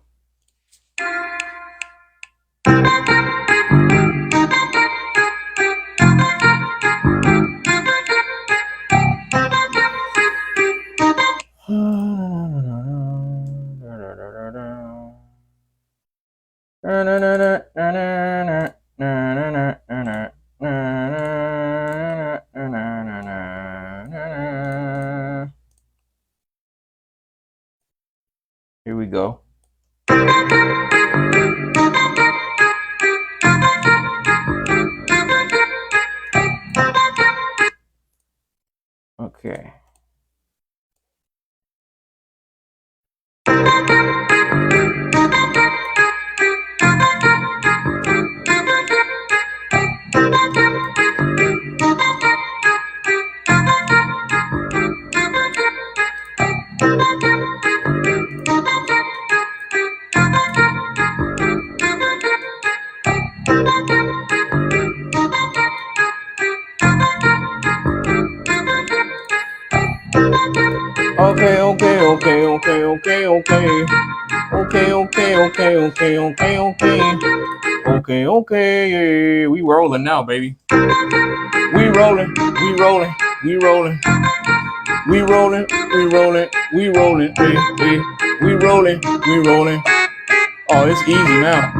Here we go. Okay. Okay. We rolling now, baby. We rolling. We rolling. We rolling. We rolling. We rolling. We rolling. We rolling. We rolling. Oh, it's easy now.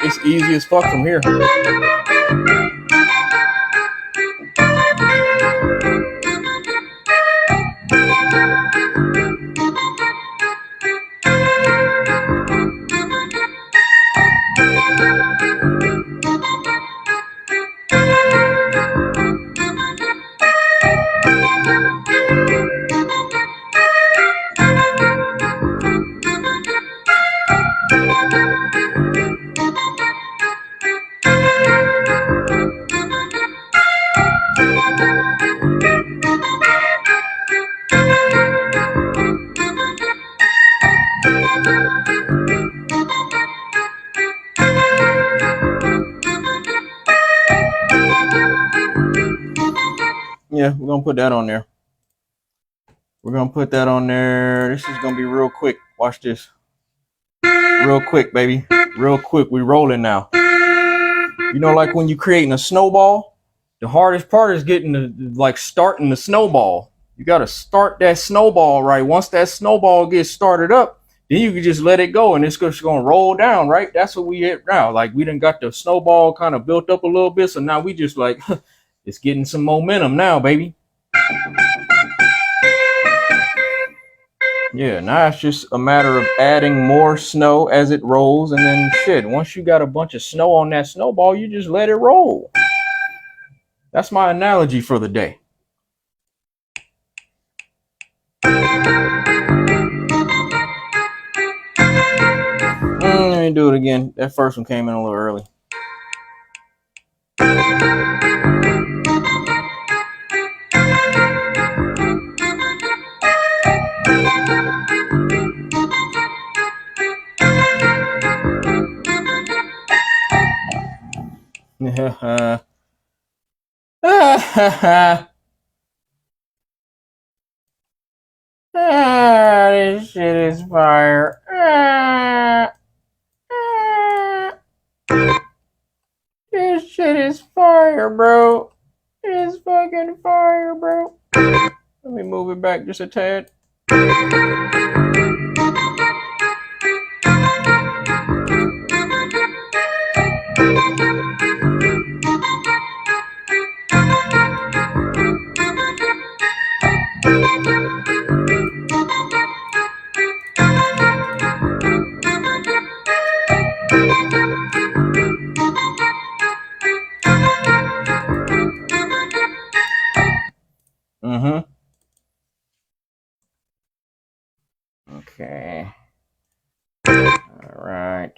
It's easy as fuck from here. Yeah, we're gonna put that on there. We're gonna put that on there. This is gonna be real quick. Watch this. Real quick, baby. Real quick. We rolling now. You know, like when you creating a snowball, the hardest part is getting starting the snowball. You gotta start that snowball right. Once that snowball gets started up, then you can just let it go and it's just gonna roll down, right? That's what we at now. Like we done got the snowball kind of built up a little bit, so now we just like it's getting some momentum now, baby. Yeah, now it's just a matter of adding more snow as it rolls, and then shit, once you got a bunch of snow on that snowball, you just let it roll. That's my analogy for the day. Let me do it again. That first one came in a little early. This shit is fire. This shit is fire, bro. It's fucking fire, bro. Let me move it back just a tad. Okay. All right.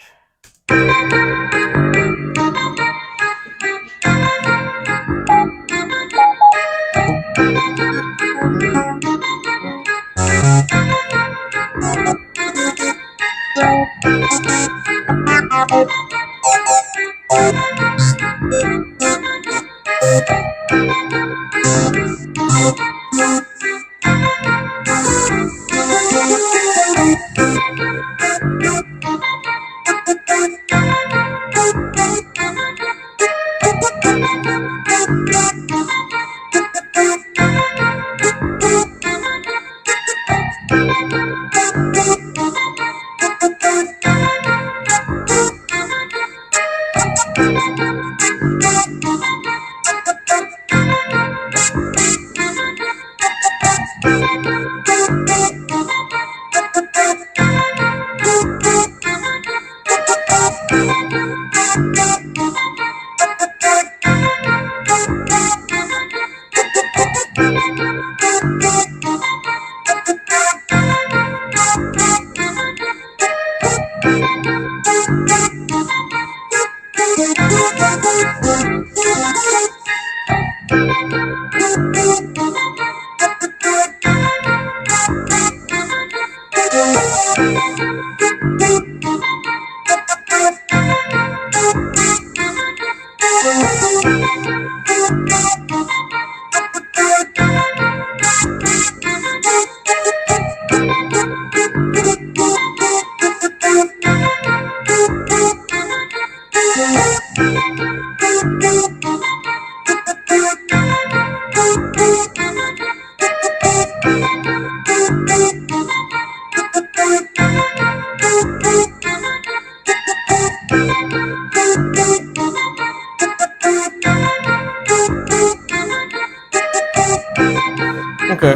Okay.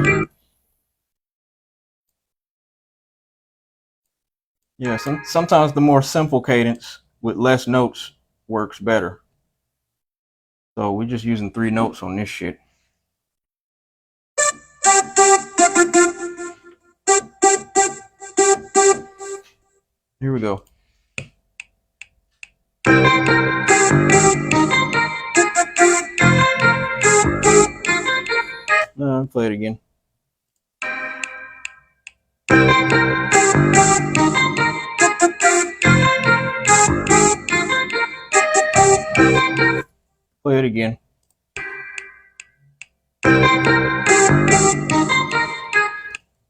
Yeah, sometimes the more simple cadence with less notes works better. So we're just using 3 notes on this shit. Here we go. Play it again. Play it again.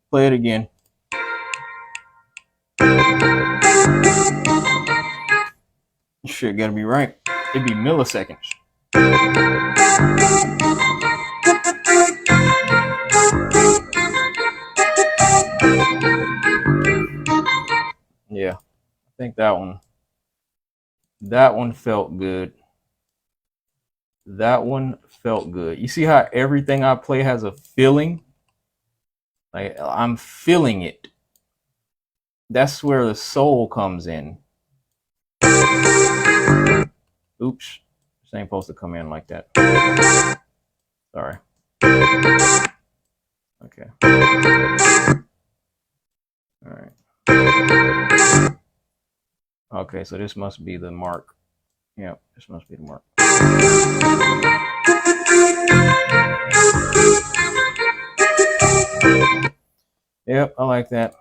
Play it again. Shit gotta be right. It'd be milliseconds. Yeah, I think that one felt good. That one felt good. You see how everything I play has a feeling? Like I'm feeling it. That's where the soul comes in. Oops. This ain't supposed to come in like that. Sorry. Okay. All right. Okay, so this must be the mark. Yep, this must be the mark. Yep, I like that.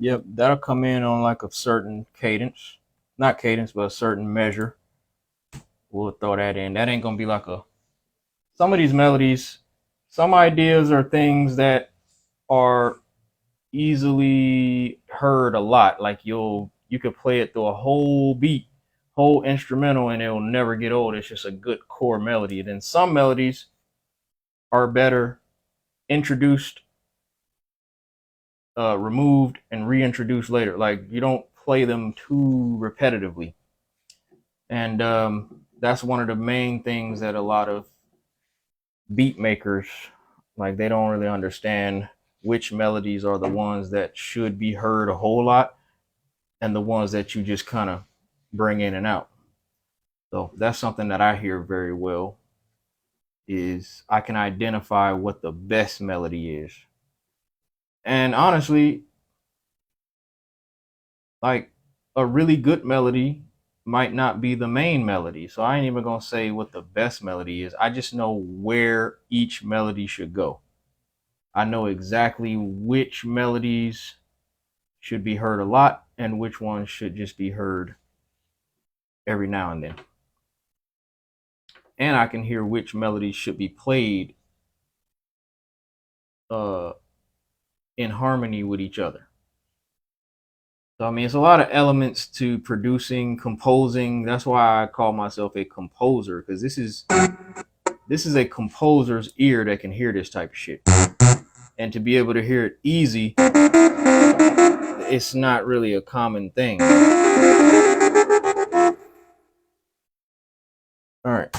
Yep, that'll come in on like a certain cadence. Not cadence, but a certain measure. We'll throw that in. That ain't gonna be like some of these melodies, some ideas are things that are easily heard a lot. Like you could play it through a whole beat, whole instrumental, and it'll never get old. It's just a good core melody. And then some melodies are better introduced, removed, and reintroduced later. Like you don't play them too repetitively. And that's one of the main things that a lot of beat makers, like, they don't really understand which melodies are the ones that should be heard a whole lot and the ones that you just kind of bring in and out. So that's something that I hear very well, is I can identify what the best melody is. And honestly, like, a really good melody might not be the main melody. So I ain't even gonna say what the best melody is. I just know where each melody should go. I know exactly which melodies should be heard a lot and which ones should just be heard every now and then. And I can hear which melodies should be played in harmony with each other. So I mean, it's a lot of elements to producing, composing. That's why I call myself a composer, because this is a composer's ear that can hear this type of shit. And to be able to hear it easy, it's not really a common thing. All right.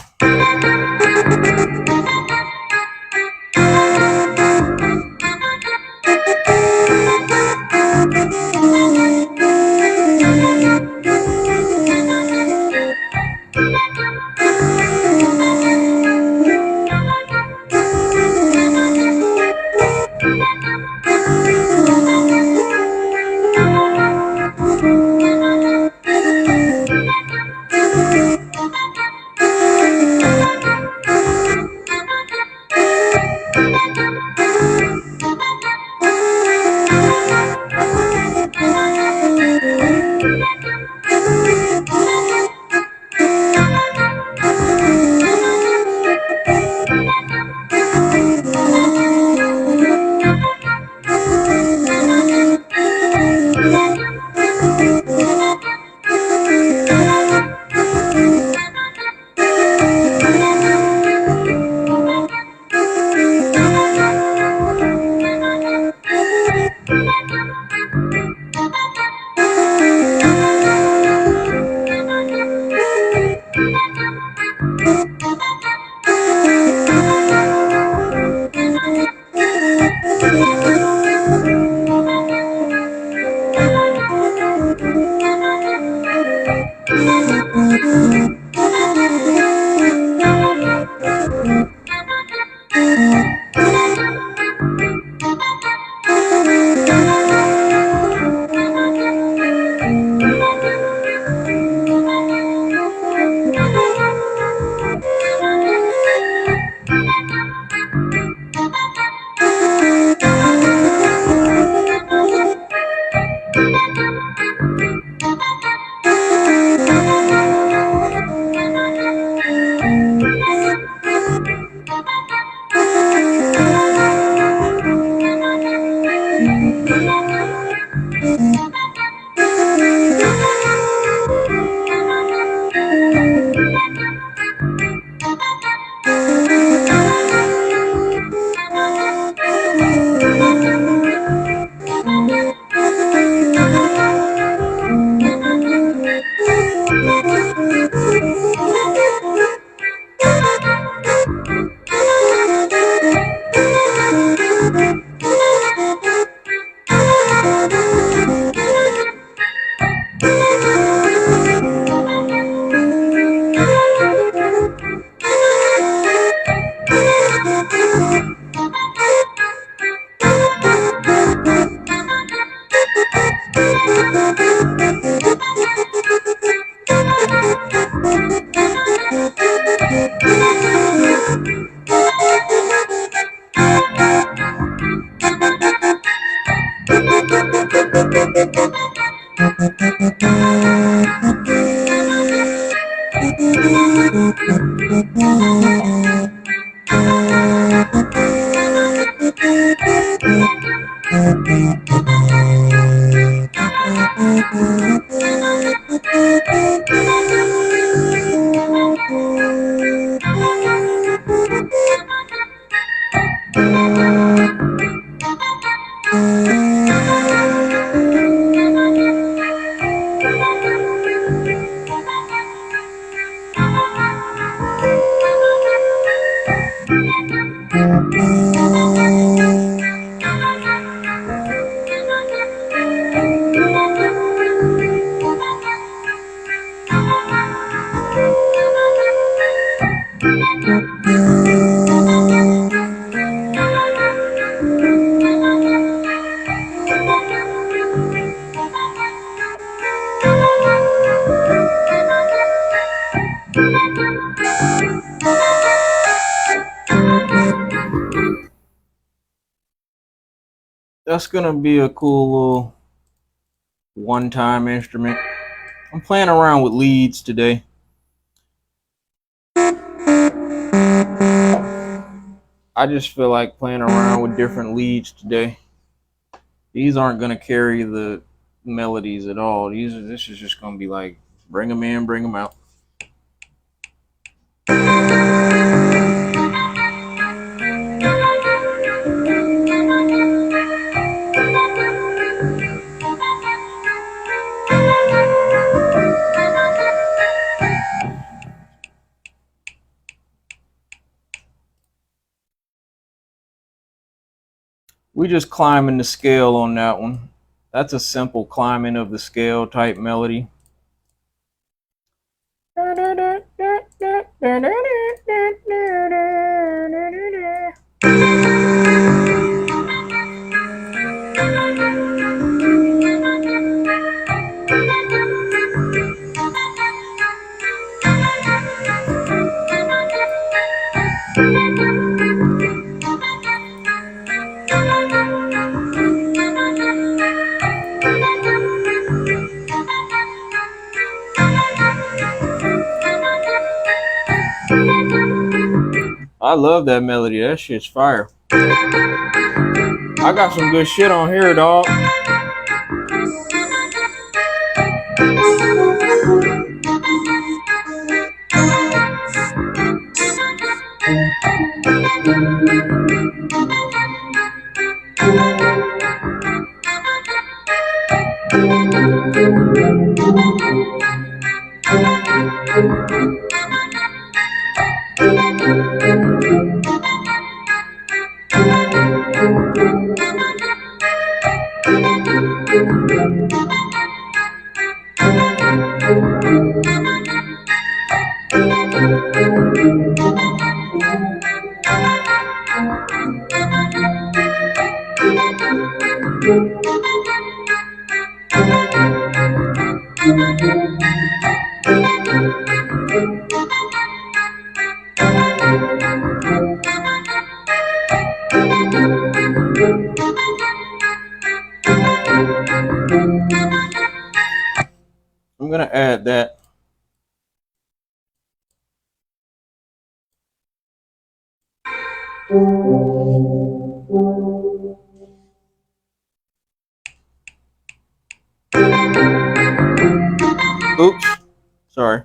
That's gonna be a cool little one-time instrument. I'm playing around with leads today. I just feel like playing around with different leads today. These aren't gonna carry the melodies at all. This is just gonna be like bring them in, bring them out. We just climbing the scale on that one. That's a simple climbing of the scale type melody. I love that melody. That shit's fire. I got some good shit on here, dog. I'm gonna add that. Oops. Sorry.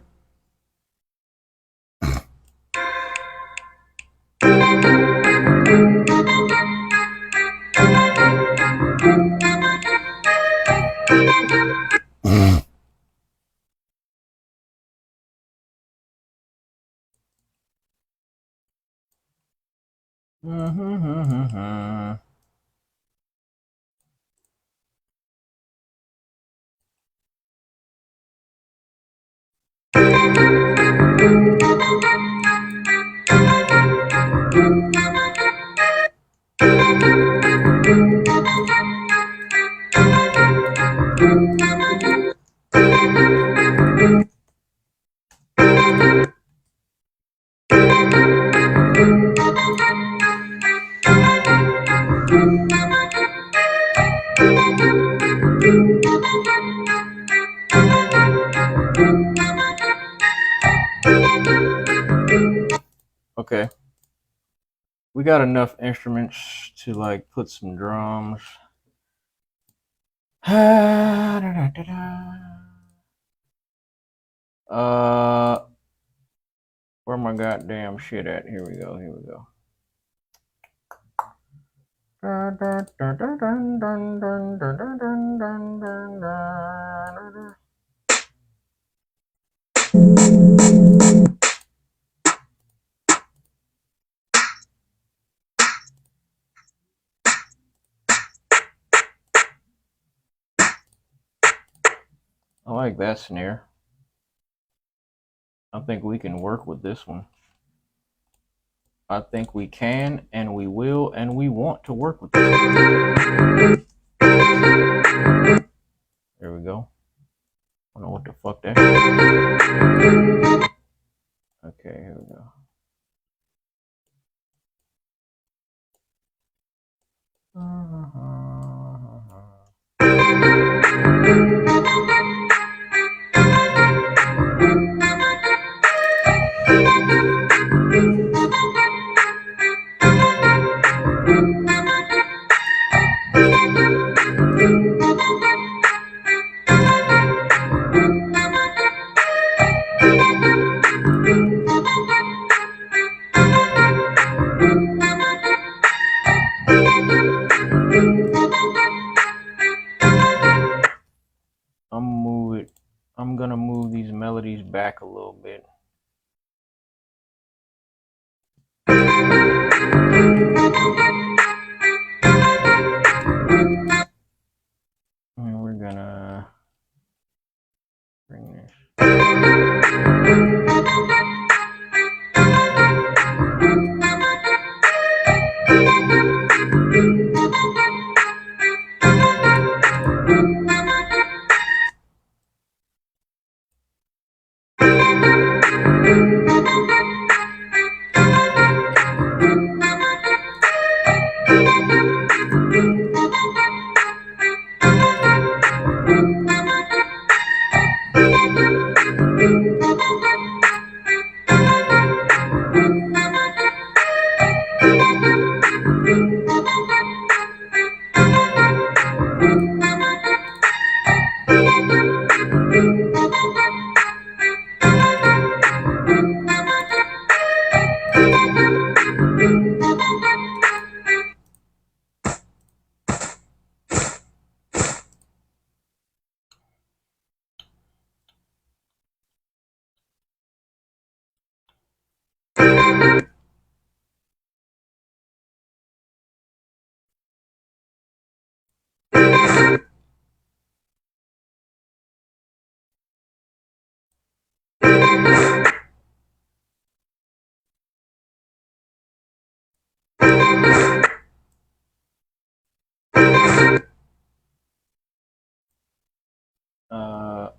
Okay. We got enough instruments to like put some drums. Where my goddamn shit at? Here we go. Here we go. I like that snare. I think we can work with this one. I think we can and we will and we want to work with this. There we go. I don't know what the fuck that is. Okay, here we go. I'm gonna move these melodies back a little bit. And we're gonna bring this.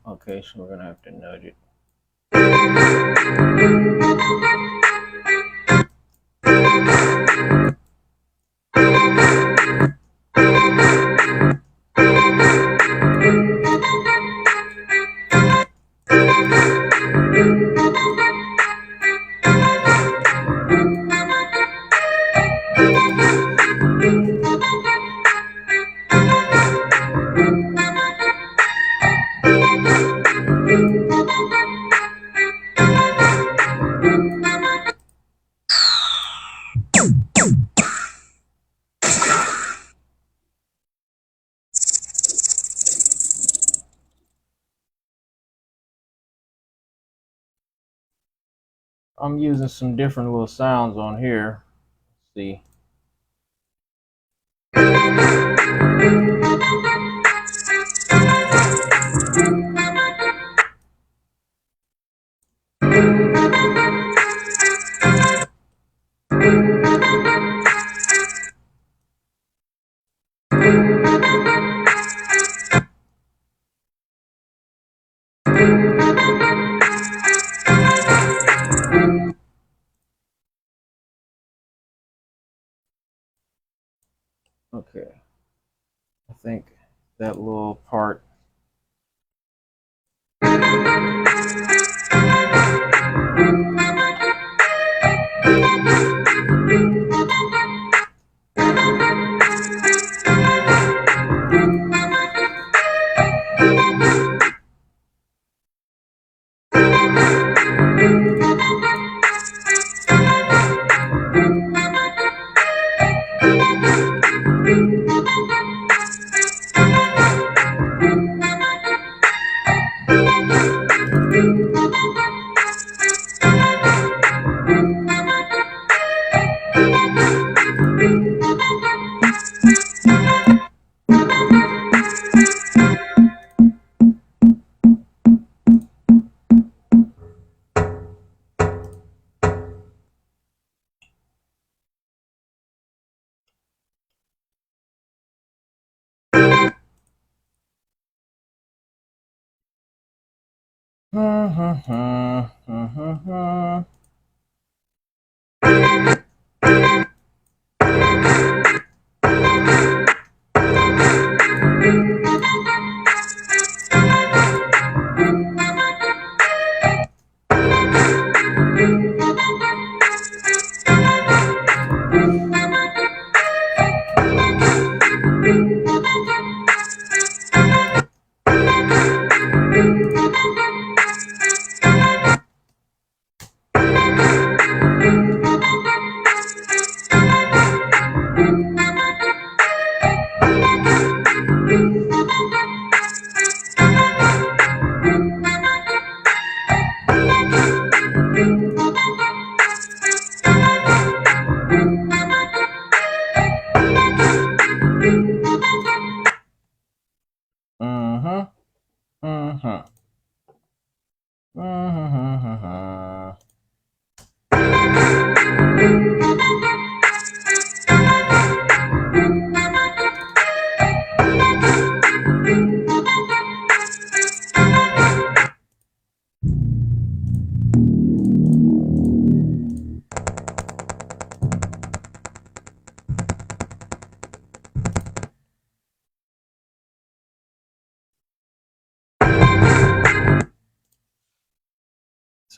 Okay, so we're gonna have to nudge it. I'm using some different little sounds on here. Let's see. Okay, I think that little part.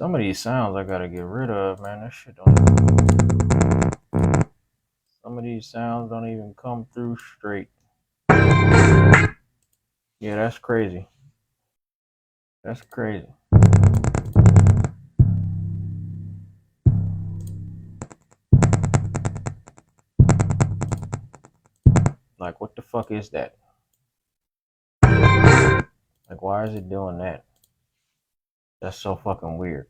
Some of these sounds I gotta get rid of, man. That shit don't even... Some of these sounds don't even come through straight. Yeah, that's crazy. That's crazy. Like, what the fuck is that? Like, why is it doing that? That's so fucking weird.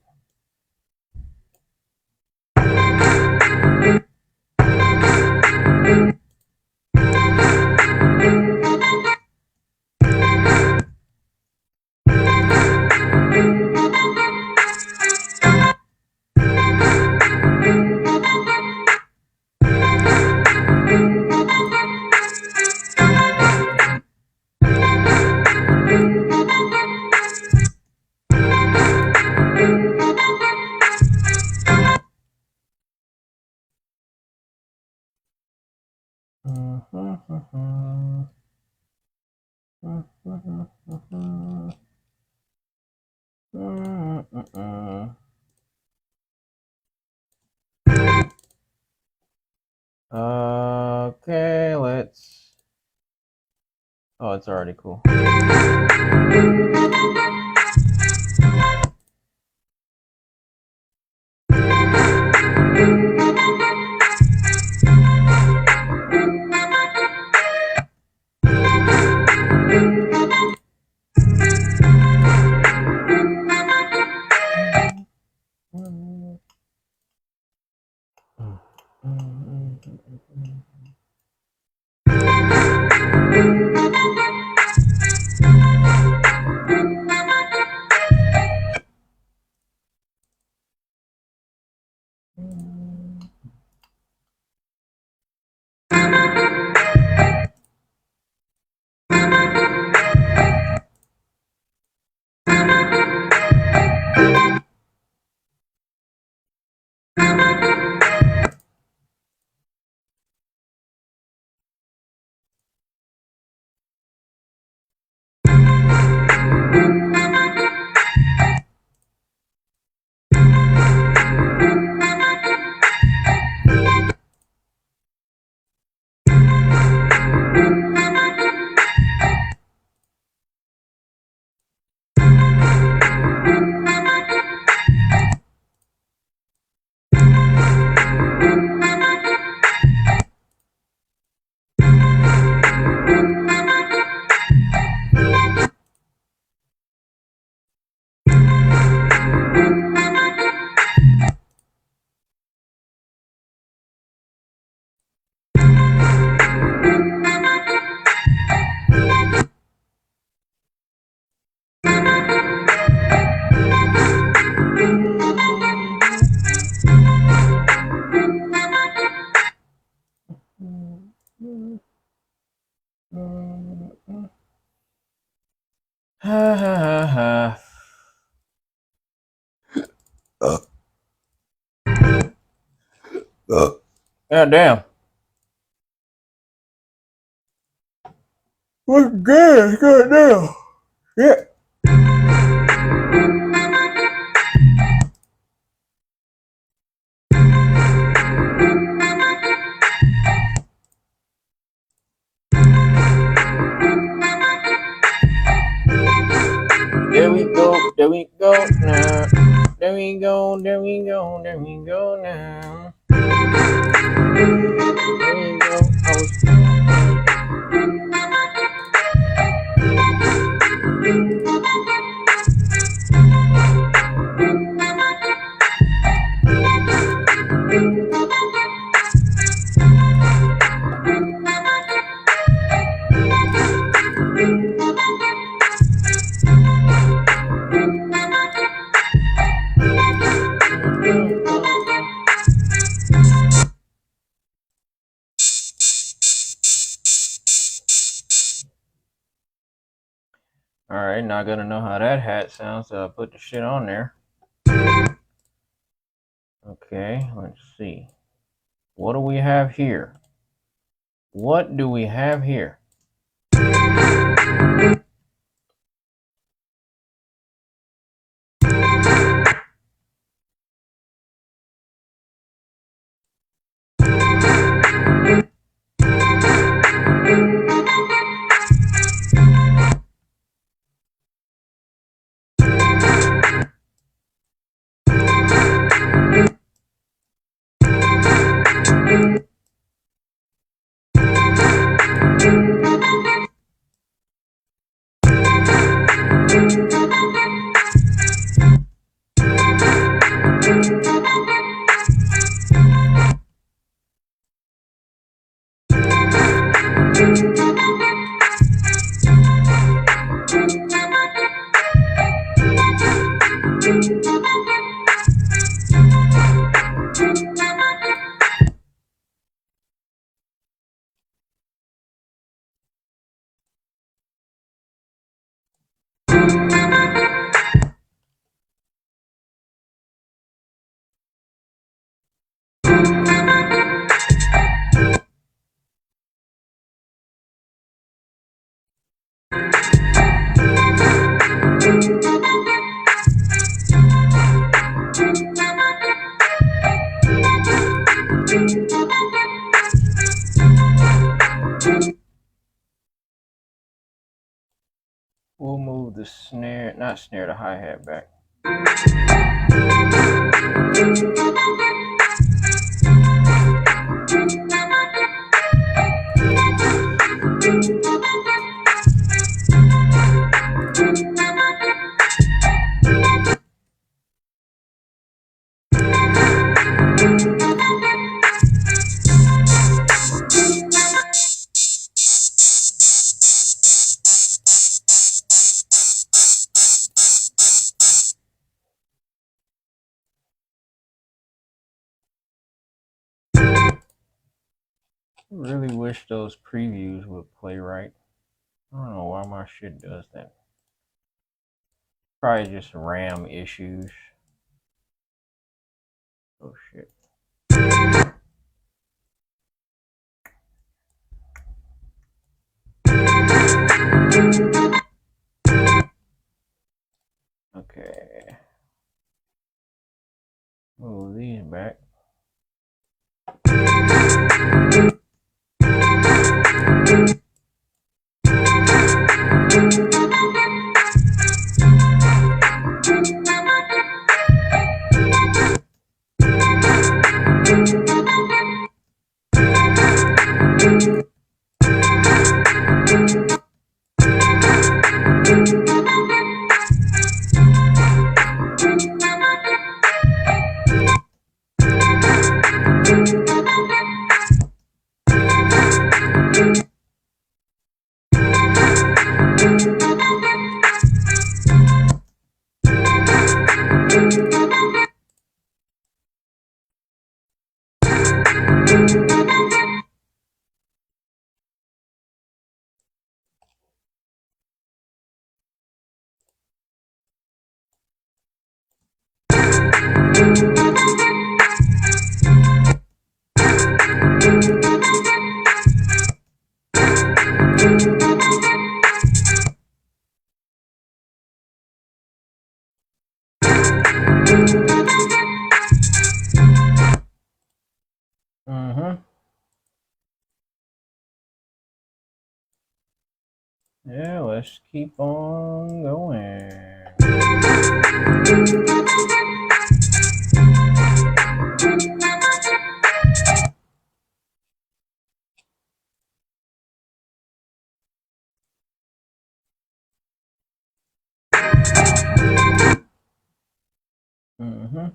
Okay, let's... Oh, it's already cool. God damn. What's good? God damn. Yeah. There we go. There we go now. There we go. There we go. There we go now. There we go. All right, not gonna know how that hat sounds, so I put the shit on there. Okay, let's see. What do we have here? What do we have here? We'll move the snare, not snare, the hi-hat back. I really wish those previews would play right. I don't know why my shit does that. Probably just RAM issues. Oh shit. Okay. Move these back. Mm-hmm. Yeah, let's keep on going. Mm-hmm.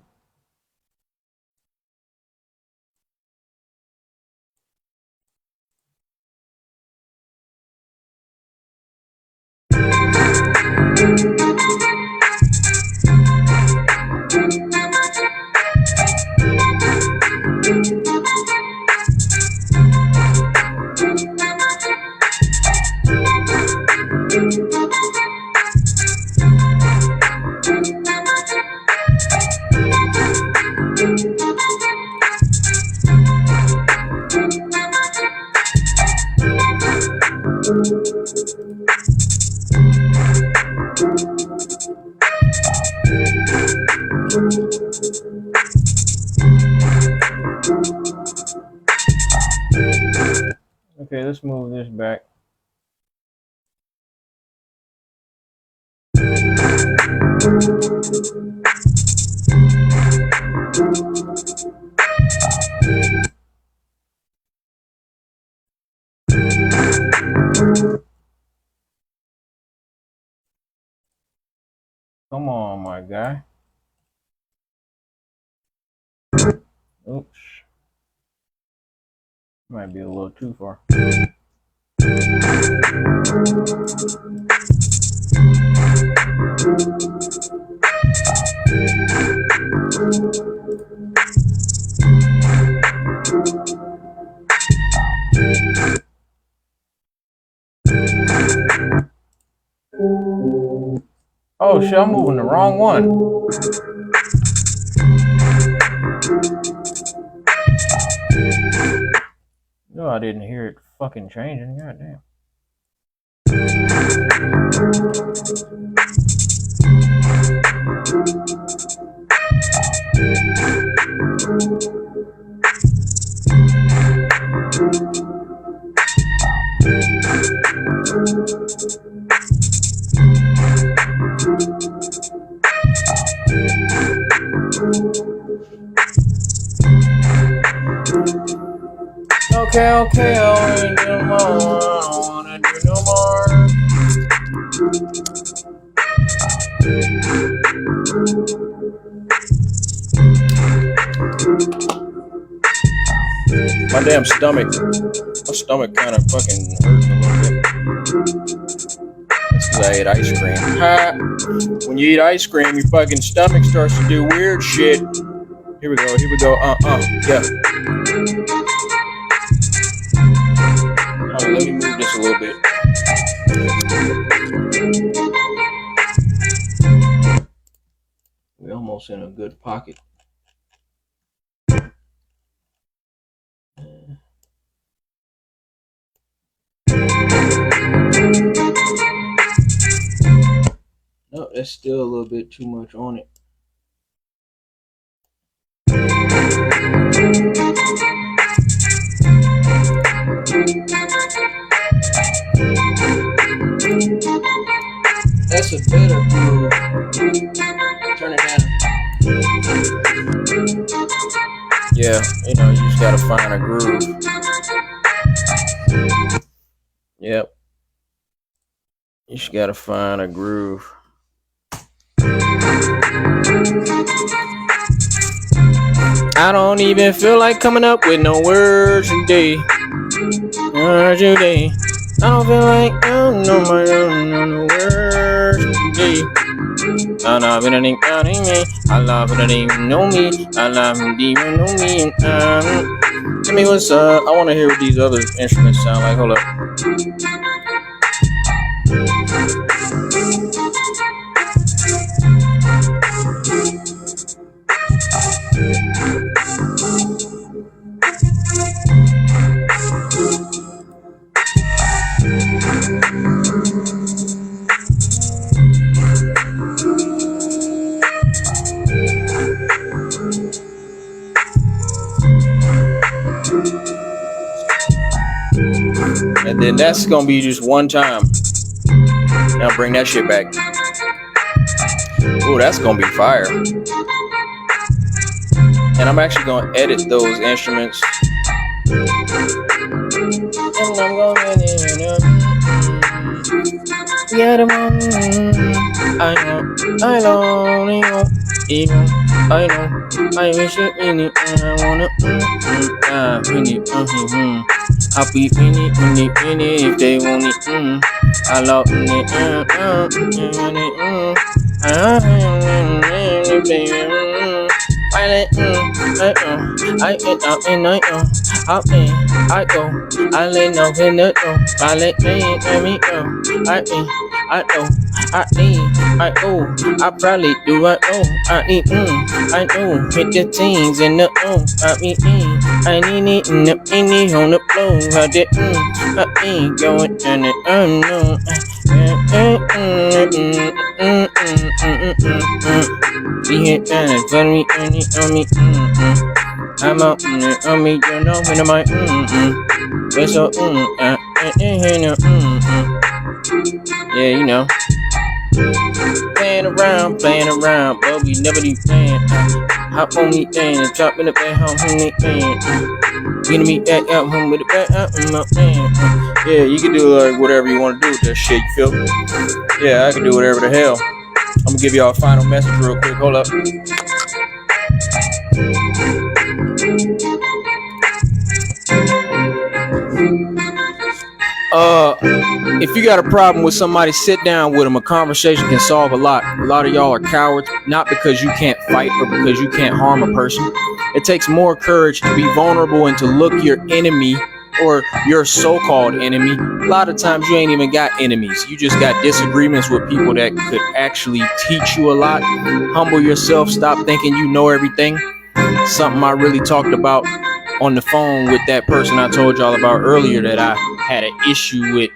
Okay, let's move this back. Come on, my guy. Oops. Might be a little too far. Oh shit, I'm moving the wrong one. No, I didn't hear it fucking changing. Goddamn. Okay, I wanna do no more. I don't wanna do no more. My damn stomach. My stomach kind of fucking hurting a little bit. That's because I ate ice cream. Ha! When you eat ice cream, your fucking stomach starts to do weird shit. Here we go. Yeah. Let me move this a little bit. We're almost in a good pocket. No, that's still a little bit too much on it. That's a better groove. Turn it down. Yeah, you know, you just gotta find a groove. Yep. You just gotta find a groove. I don't even feel like coming up with no words today. I don't feel like no words today. I love it, I love it, know me. I love it, even know me. Tell me what's up. I want to hear what these other instruments sound like. Hold up. And then that's gonna be just one time. Now bring that shit back. Oh, that's gonna be fire. And I'm actually gonna edit those instruments. And I'm gonna yeah, the one I know, I wish it in it, and I wanna I'll be in it, if they want it, I love it, if they I go, I lay no in the door, I let me go, I know, I probably do, I know, hit the teens in the I need it in the on the floor, I did, I going and it, no. He hit and tell me, I'm out on me, you know, when I'm like, it's so, yeah, you know, playing around, but we never do playing. Hop on me thing and drop in the bed, home me thing. Gonna meet back out home with the back out in my man. Yeah, you can do like whatever you want to do with that shit, you feel me? Yeah, I can do whatever the hell. I'm gonna give y'all a final message real quick. Hold up. If you got a problem with somebody, sit down with them. A conversation can solve a lot. A lot of y'all are cowards, not because you can't fight or because you can't harm a person. It takes more courage to be vulnerable and to look your enemy or your so-called enemy. A lot of times you ain't even got enemies. You just got disagreements with people that could actually teach you a lot. Humble yourself. Stop thinking you know everything. Something I really talked about on the phone with that person I told y'all about earlier that I had an issue with,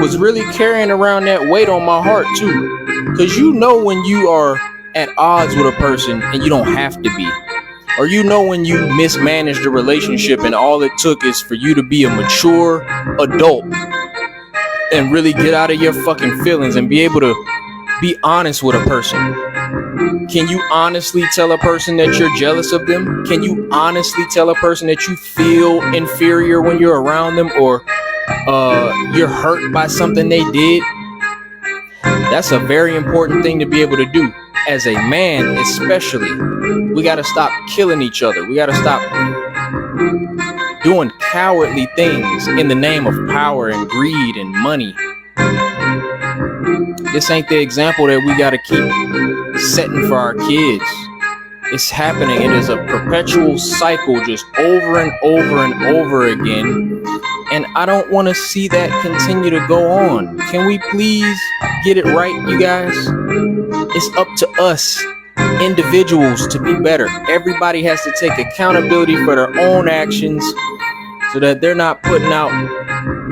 was really carrying around that weight on my heart too. Because you know when you are at odds with a person and you don't have to be. Or you know when you mismanaged a relationship and all it took is for you to be a mature adult and really get out of your fucking feelings and be able to be honest with a person. Can you honestly tell a person that you're jealous of them? Can you honestly tell a person that you feel inferior when you're around them, or you're hurt by something they did? That's a very important thing to be able to do. As a man, especially, we got to stop killing each other. We got to stop doing cowardly things in the name of power and greed and money. This ain't the example that we got to keep setting for our kids. It's happening. It is a perpetual cycle, just over and over and over again. And I don't want to see that continue to go on. Can we please get it right, you guys? It's up to us, individuals, to be better. Everybody has to take accountability for their own actions so that they're not putting out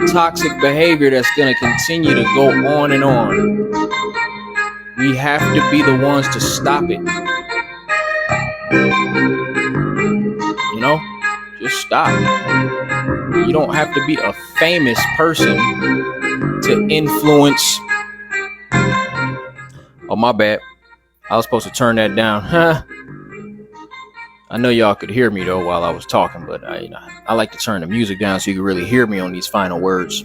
toxic behavior that's going to continue to go on and on. We have to be the ones to stop it. You know, just stop. You don't have to be a famous person to influence. Oh, my bad. I was supposed to turn that down. I know y'all could hear me though while I was talking, but I like to turn the music down so you can really hear me on these final words.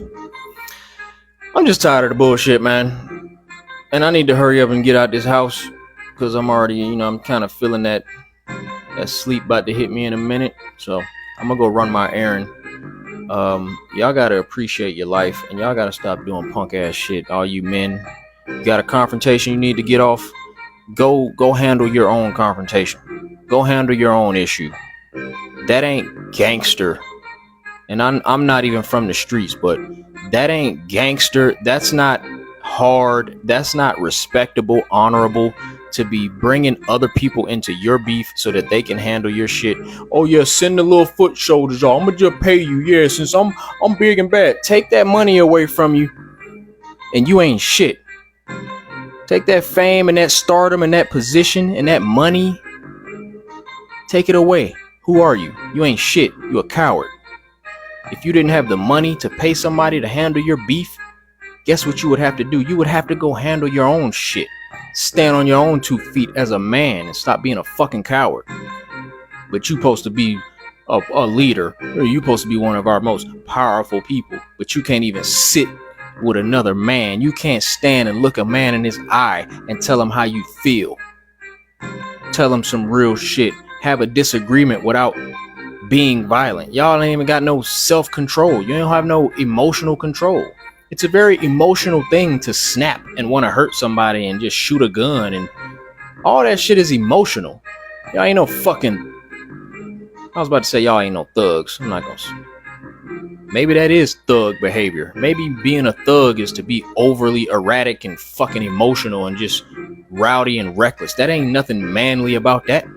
I'm just tired of the bullshit, man. And I need to hurry up and get out this house because I'm already, I'm kind of feeling that sleep about to hit me in a minute. So I'm gonna go run my errand. Y'all gotta appreciate your life and y'all gotta stop doing punk ass shit. All you men, you got a confrontation you need to get off. Go handle your own confrontation. Go handle your own issue. That ain't gangster. And I'm not even from the streets, but that ain't gangster. That's not hard. That's not respectable, honorable to be bringing other people into your beef so that they can handle your shit. Oh yeah, send the little foot shoulders off. I'm gonna just pay you. Yeah, since I'm big and bad. Take that money away from you and you ain't shit. Take that fame and that stardom and that position and that money. Take it away. Who are you? You ain't shit. You a coward. If you didn't have the money to pay somebody to handle your beef, guess what you would have to do? You would have to go handle your own shit. Stand on your own 2 feet as a man and stop being a fucking coward. But you supposed to be a leader, or you supposed to be one of our most powerful people, but you can't even sit with another man. You can't stand and look a man in his eye and tell him how you feel. Tell him some real shit. Have a disagreement without being violent. Y'all ain't even got no self-control. You don't have no emotional control. It's a very emotional thing to snap and want to hurt somebody and just shoot a gun, and all that shit is emotional. Y'all ain't no fucking, I was about to say y'all ain't no thugs. I'm not gonna. Maybe that is thug behavior. Maybe being a thug is to be overly erratic and fucking emotional and just rowdy and reckless. That ain't nothing manly about that.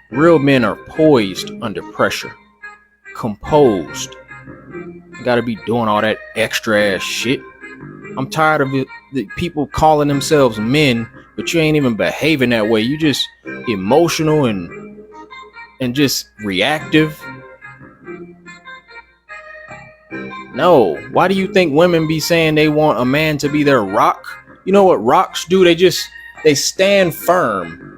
Real men are poised under pressure, composed. You gotta be doing all that extra ass shit. I'm tired of it, the people calling themselves men, but you ain't even behaving that way. You just emotional and just reactive. No, why do you think women be saying they want a man to be their rock? You know what rocks do? They stand firm.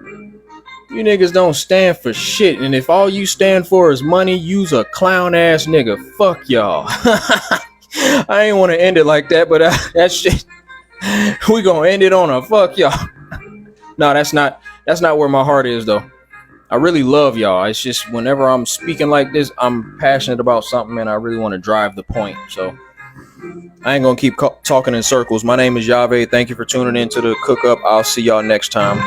You niggas don't stand for shit, and if all you stand for is money, you's a clown ass nigga. Fuck y'all. I ain't want to end it like that, but that shit, we gonna end it on a fuck y'all. No, that's not where my heart is though. I really love y'all. It's just whenever I'm speaking like this, I'm passionate about something and I really want to drive the point. So I ain't gonna keep talking in circles. My name is Yave. Thank you for tuning in to the Cook Up. I'll see y'all next time.